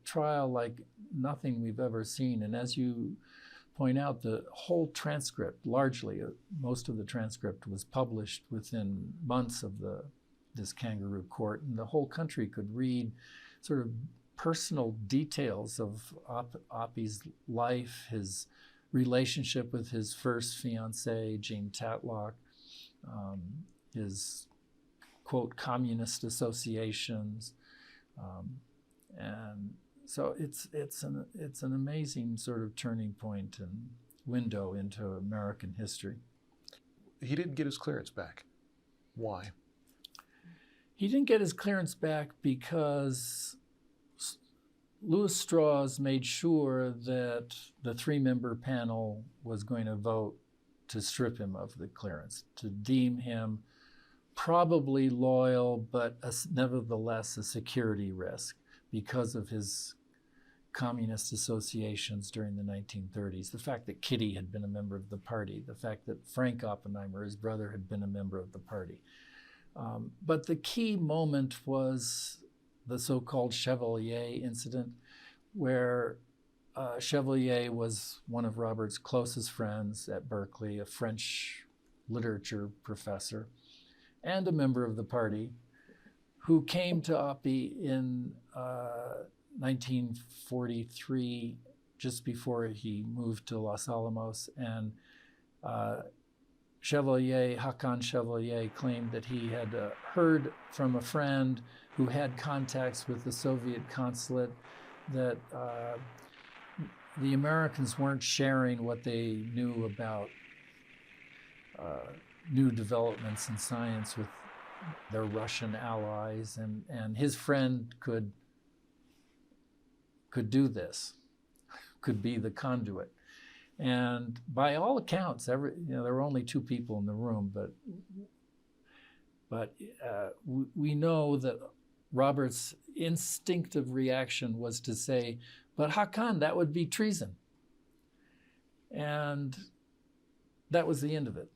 [SPEAKER 2] trial like nothing we've ever seen. And as you point out, the whole transcript, largely, most of the transcript was published within months of this kangaroo court, and the whole country could read sort of personal details of Oppie's life, his relationship with his first fiancée, Jean Tatlock, his, quote, communist associations. And so it's an amazing sort of turning point and window into American history.
[SPEAKER 1] He didn't get his clearance back. Why?
[SPEAKER 2] He didn't get his clearance back because Louis Strauss made sure that the 3-member panel was going to vote to strip him of the clearance, to deem him probably loyal, but nevertheless a security risk because of his communist associations during the 1930s, the fact that Kitty had been a member of the party, the fact that Frank Oppenheimer, his brother, had been a member of the party. But the key moment was the so-called Chevalier incident, where Chevalier was one of Robert's closest friends at Berkeley, a French literature professor, and a member of the party, who came to Oppie in 1943, just before he moved to Los Alamos, and Hakan Chevalier, claimed that he had heard from a friend who had contacts with the Soviet consulate that the Americans weren't sharing what they knew about new developments in science with their Russian allies, and his friend could do this, could be the conduit. And by all accounts, there were only 2 people in the room, but we know that Robert's instinctive reaction was to say, "But Hakan, that would be treason." And that was the end of it.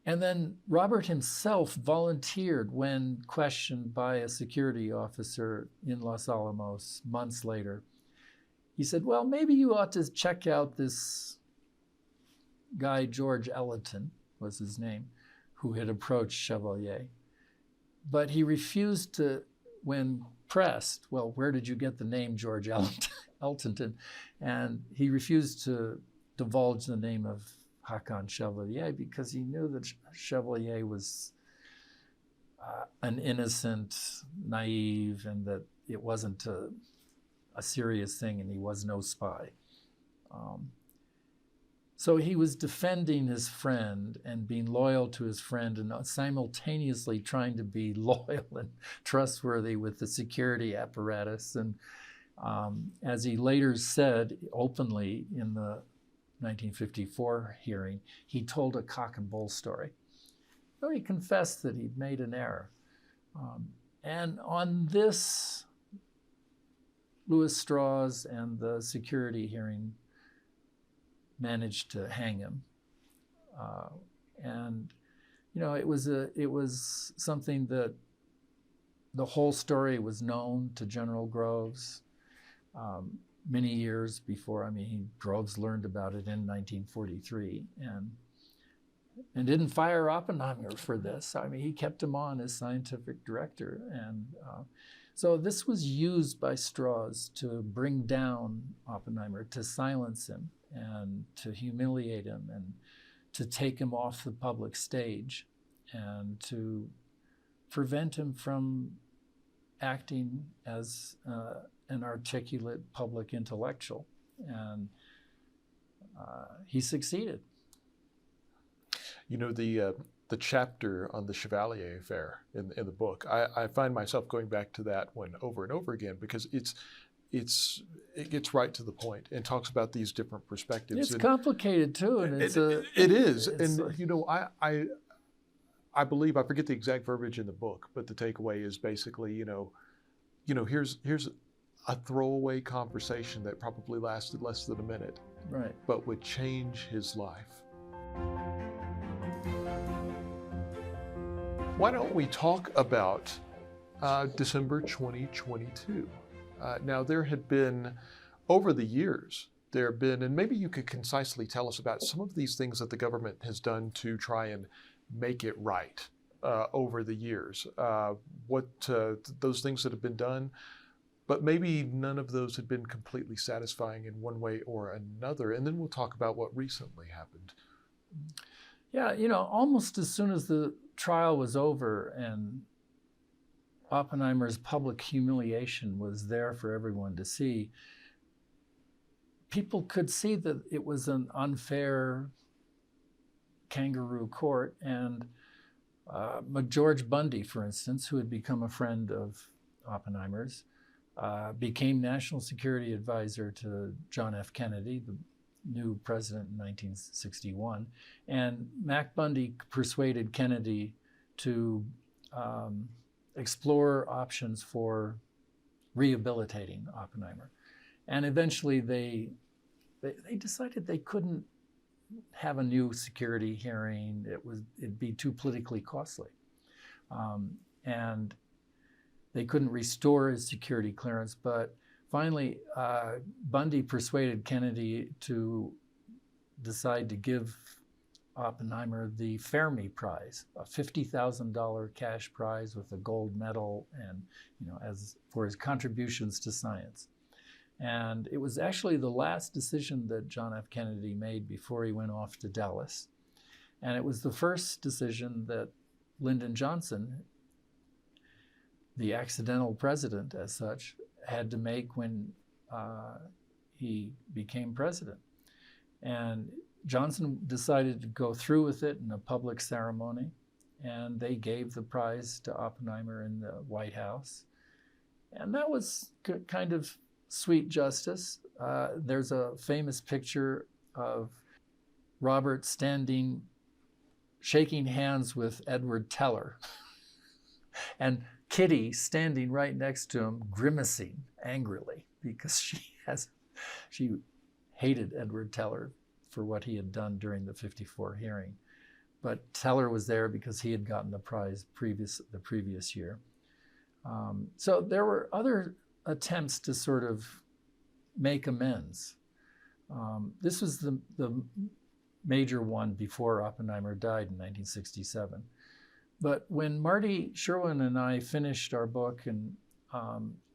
[SPEAKER 2] And then Robert himself volunteered when questioned by a security officer in Los Alamos months later. He said, "Well, maybe you ought to check out this guy, George Ellerton was his name, who had approached Chevalier." But he refused to, when pressed, "Well, where did you get the name George Ellerton?" And he refused to divulge the name of Hakan Chevalier because he knew that Chevalier was an innocent, naive, and that it wasn't a serious thing, and he was no spy. So he was defending his friend and being loyal to his friend, and simultaneously trying to be loyal and trustworthy with the security apparatus. And as he later said openly in the 1954 hearing, he told a cock and bull story. So he confessed that he'd made an error. And on this, Louis Strauss and the security hearing managed to hang him. And it was something that the whole story was known to General Groves many years before. Groves learned about it in 1943 and didn't fire Oppenheimer for this. He kept him on as scientific director. And so this was used by Strauss to bring down Oppenheimer, to silence him and to humiliate him and to take him off the public stage and to prevent him from acting as an articulate public intellectual. And he succeeded.
[SPEAKER 1] The chapter on the Chevalier affair in the book, I find myself going back to that one over and over again because it gets right to the point and talks about these different perspectives.
[SPEAKER 2] It's complicated too, and
[SPEAKER 1] it is. I believe, I forget the exact verbiage in the book, but the takeaway is basically, here's a throwaway conversation that probably lasted less than a minute,
[SPEAKER 2] right,
[SPEAKER 1] but would change his life. Why don't we talk about December 2022? Now, there had been, over the years, and maybe you could concisely tell us about some of these things that the government has done to try and make it right over the years. Those things that have been done, but maybe none of those had been completely satisfying in one way or another. And then we'll talk about what recently happened.
[SPEAKER 2] Yeah, almost as soon as the trial was over and Oppenheimer's public humiliation was there for everyone to see, people could see that it was an unfair kangaroo court. And George Bundy, for instance, who had become a friend of Oppenheimer's, became National Security Advisor to John F. Kennedy, the new president in 1961. And Mac Bundy persuaded Kennedy to explore options for rehabilitating Oppenheimer. And eventually they decided they couldn't have a new security hearing. It'd be too politically costly. And they couldn't restore his security clearance, but finally, Bundy persuaded Kennedy to decide to give Oppenheimer the Fermi Prize, a $50,000 cash prize with a gold medal, and as for his contributions to science. And it was actually the last decision that John F. Kennedy made before he went off to Dallas. And it was the first decision that Lyndon Johnson, the accidental president as such, had to make when he became president. And Johnson decided to go through with it in a public ceremony, and they gave the prize to Oppenheimer in the White House. And that was kind of sweet justice. There's a famous picture of Robert shaking hands with Edward Teller, and Kitty standing right next to him, grimacing angrily because she hated Edward Teller for what he had done during the '54 hearing. But Teller was there because he had gotten the prize the previous year. So there were other attempts to sort of make amends. This was the major one before Oppenheimer died in 1967. But when Marty Sherwin and I finished our book and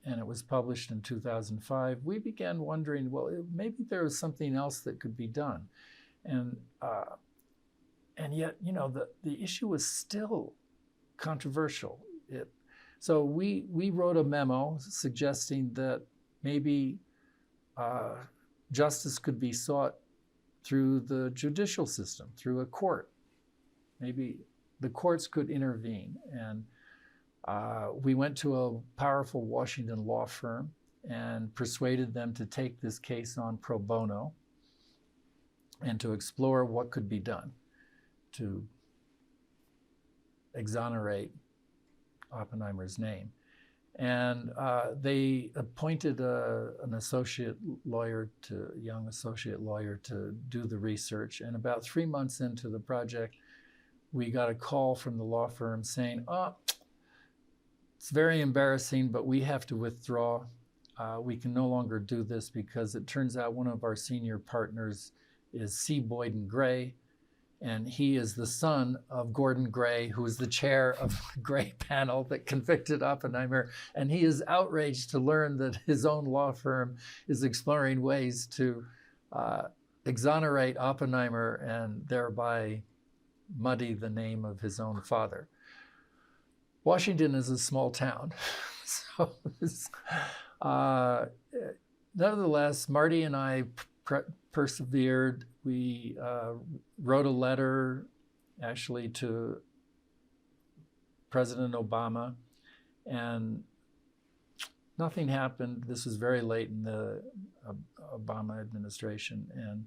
[SPEAKER 2] it was published in 2005, we began wondering, well, maybe there was something else that could be done. And yet, you know, the issue was still controversial. So we wrote a memo suggesting that maybe justice could be sought through the judicial system, through a court. Maybe the courts could intervene. And we went to a powerful Washington law firm and persuaded them to take this case on pro bono and to explore what could be done to exonerate Oppenheimer's name. And they appointed a young associate lawyer to do the research. And about 3 months into the project, we got a call from the law firm saying, oh, it's very embarrassing, but we have to withdraw. We can no longer do this because it turns out one of our senior partners is C. Boyden Gray, and he is the son of Gordon Gray, who was the chair of the Gray panel that convicted Oppenheimer. And he is outraged to learn that his own law firm is exploring ways to exonerate Oppenheimer and thereby muddy the name of his own father. Washington is a small town. So nevertheless, Marty and I persevered. We wrote a letter actually to President Obama, and nothing happened. This was very late in the Obama administration. And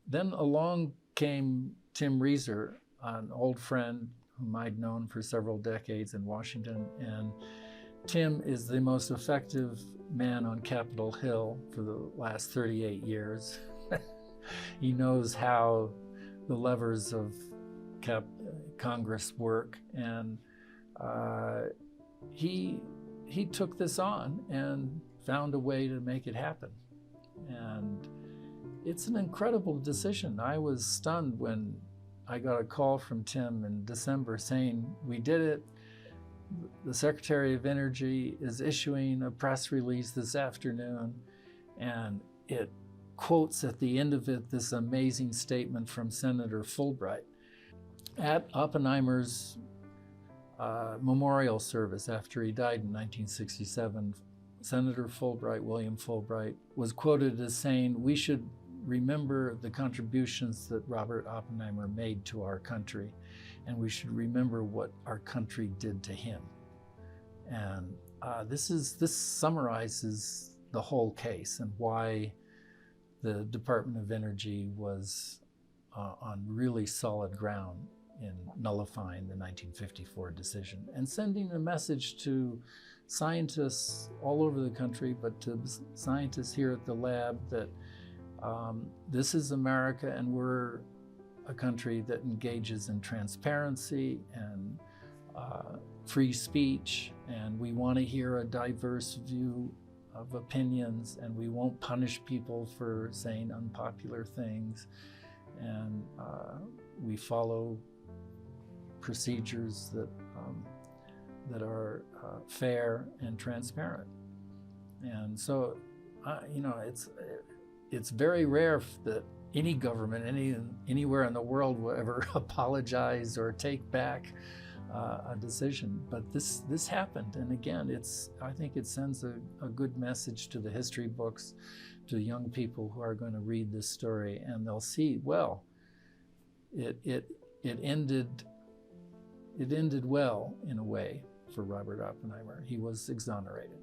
[SPEAKER 2] then along came Tim Reeser, an old friend whom I'd known for several decades in Washington. And Tim is the most effective man on Capitol Hill for the last 38 years. He knows how the levers of Congress work. And he took this on and found a way to make it happen. And it's an incredible decision. I was stunned when I got a call from Tim in December saying, we did it. The Secretary of Energy is issuing a press release this afternoon, and it quotes at the end of it this amazing statement from Senator Fulbright. At Oppenheimer's memorial service after he died in 1967, Senator Fulbright, William Fulbright, was quoted as saying, we should remember the contributions that Robert Oppenheimer made to our country, and we should remember what our country did to him. And this summarizes the whole case and why the Department of Energy was on really solid ground in nullifying the 1954 decision and sending a message to scientists all over the country, but to scientists here at the lab that this is America, and we're a country that engages in transparency and free speech, and we want to hear a diverse view of opinions, and we won't punish people for saying unpopular things, and we follow procedures that are fair and transparent. And so, you know, it's very rare that any government anywhere in the world will ever apologize or take back a decision. But this happened, and again, I think it sends a good message to the history books, to young people who are going to read this story, and they'll see, well, it ended well in a way for Robert Oppenheimer. He was exonerated.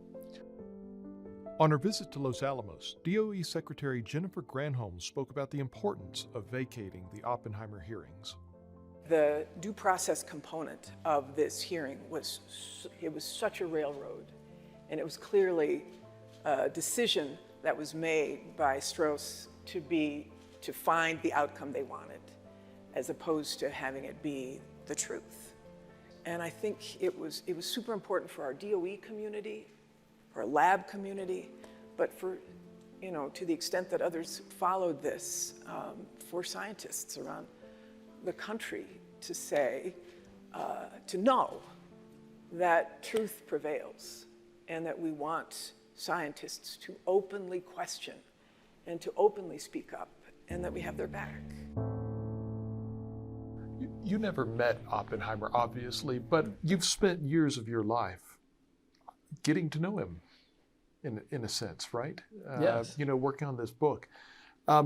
[SPEAKER 1] On her visit to Los Alamos, DOE Secretary Jennifer Granholm spoke about the importance of vacating the Oppenheimer hearings.
[SPEAKER 3] The due process component of this hearing was such a railroad, and it was clearly a decision that was made by Strauss to find the outcome they wanted, as opposed to having it be the truth. And I think it was super important for our DOE community, for our lab community, but for, to the extent that others followed this, for scientists around the country to say, to know that truth prevails and that we want scientists to openly question and to openly speak up, and that we have their back.
[SPEAKER 1] You never met Oppenheimer, obviously, but you've spent years of your life getting to know him, in a sense, right?
[SPEAKER 2] Yes.
[SPEAKER 1] Working on this book. I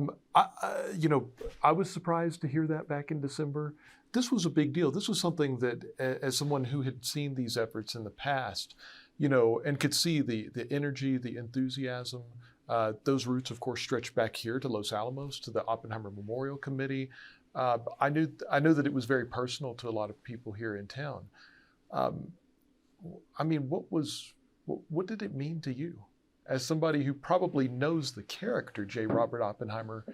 [SPEAKER 1] was surprised to hear that back in December. This was a big deal. This was something that, as someone who had seen these efforts in the past, and could see the energy, the enthusiasm, those roots, of course, stretch back here to Los Alamos, to the Oppenheimer Memorial Committee. I know that it was very personal to a lot of people here in town. What did it mean to you, as somebody who probably knows the character J. Robert Oppenheimer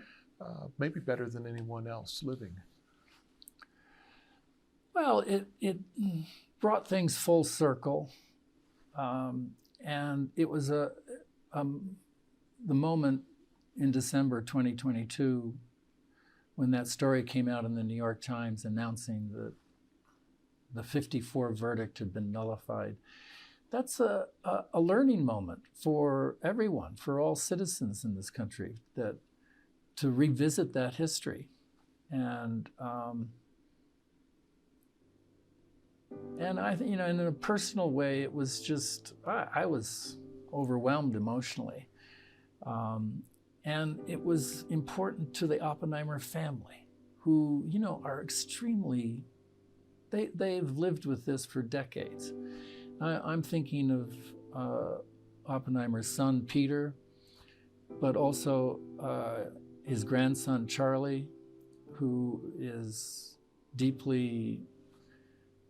[SPEAKER 1] maybe better than anyone else living?
[SPEAKER 2] Well, it brought things full circle, and it was the moment in December 2022 when that story came out in the New York Times announcing that the 54 verdict had been nullified. That's a learning moment for everyone, for all citizens in this country, that to revisit that history. And I think, in a personal way, it was just, I was overwhelmed emotionally. And it was important to the Oppenheimer family, who, are extremely, they've lived with this for decades. I'm thinking of Oppenheimer's son, Peter, but also his grandson, Charlie, who is deeply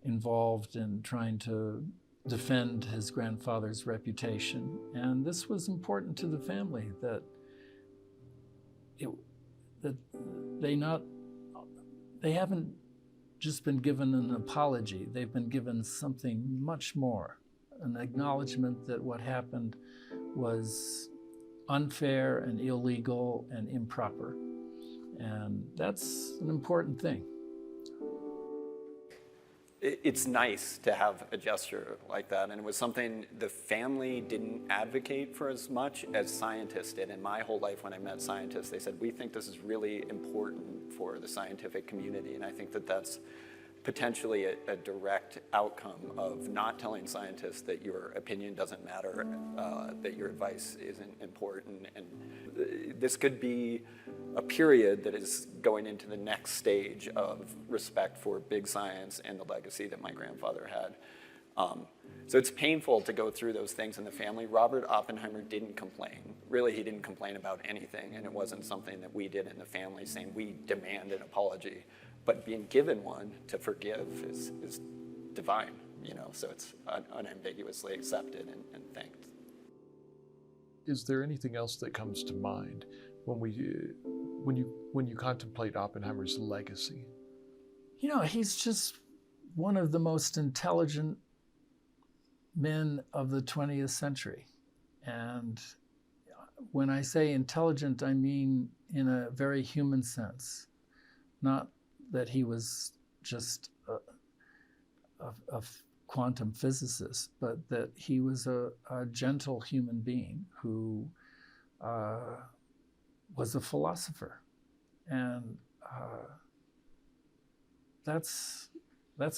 [SPEAKER 2] involved in trying to defend his grandfather's reputation. And this was important to the family, that they haven't just been given an apology, they've been given something much more, an acknowledgement that what happened was unfair and illegal and improper. And that's an important thing.
[SPEAKER 4] It's nice to have a gesture like that, and it was something the family didn't advocate for as much as scientists did. In my whole life, when I met scientists, they said, we think this is really important for the scientific community, and I think that that's potentially a direct outcome of not telling scientists that your opinion doesn't matter, that your advice isn't important. And this could be a period that is going into the next stage of respect for big science and the legacy that my grandfather had. So it's painful to go through those things in the family. Robert Oppenheimer didn't complain. Really, he didn't complain about anything, and it wasn't something that we did in the family saying we demand an apology. But being given one to forgive is divine, so it's unambiguously accepted and thanked.
[SPEAKER 1] Is there anything else that comes to mind when you contemplate Oppenheimer's legacy?
[SPEAKER 2] He's just one of the most intelligent men of the 20th century. And when I say intelligent, I mean in a very human sense, not that he was just a quantum physicist, but that he was a gentle human being who was a philosopher. And that's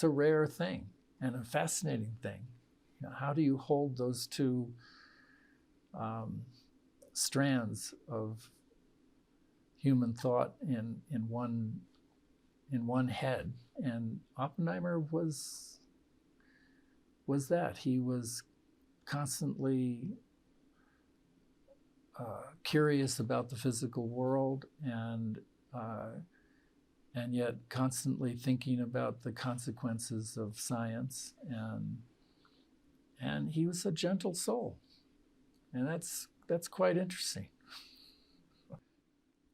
[SPEAKER 2] a rare thing and a fascinating thing. You know, how do you hold those two strands of human thought in one head? And Oppenheimer was that. He was constantly curious about the physical world, and yet constantly thinking about the consequences of science, and he was a gentle soul, and that's quite interesting.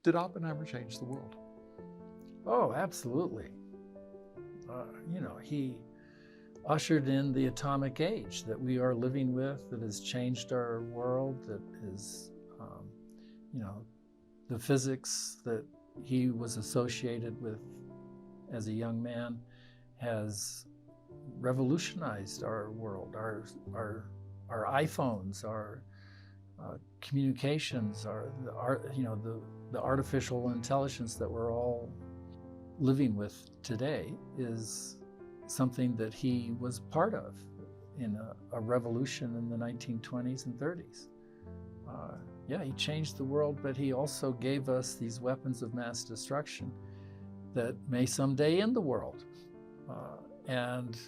[SPEAKER 1] Did Oppenheimer change the world?
[SPEAKER 2] Oh, absolutely. You know, he ushered in the atomic age that we are living with, that has changed our world, that is, you know, the physics that he was associated with as a young man has revolutionized our world, our iPhones, our communications, the artificial intelligence that we're all living with today is something that he was part of in a revolution in the 1920s and 30s. Yeah, he changed the world, but he also gave us these weapons of mass destruction that may someday end the world. And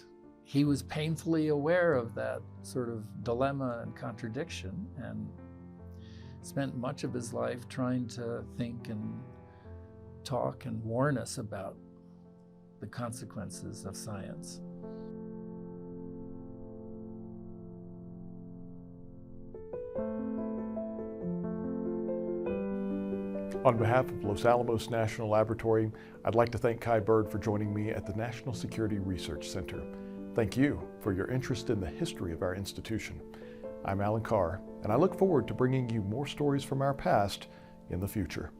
[SPEAKER 2] he was painfully aware of that sort of dilemma and contradiction, and spent much of his life trying to think and talk and warn us about the consequences of science.
[SPEAKER 1] On behalf of Los Alamos National Laboratory, I'd like to thank Kai Bird for joining me at the National Security Research Center. Thank you for your interest in the history of our institution. I'm Alan Carr, and I look forward to bringing you more stories from our past in the future.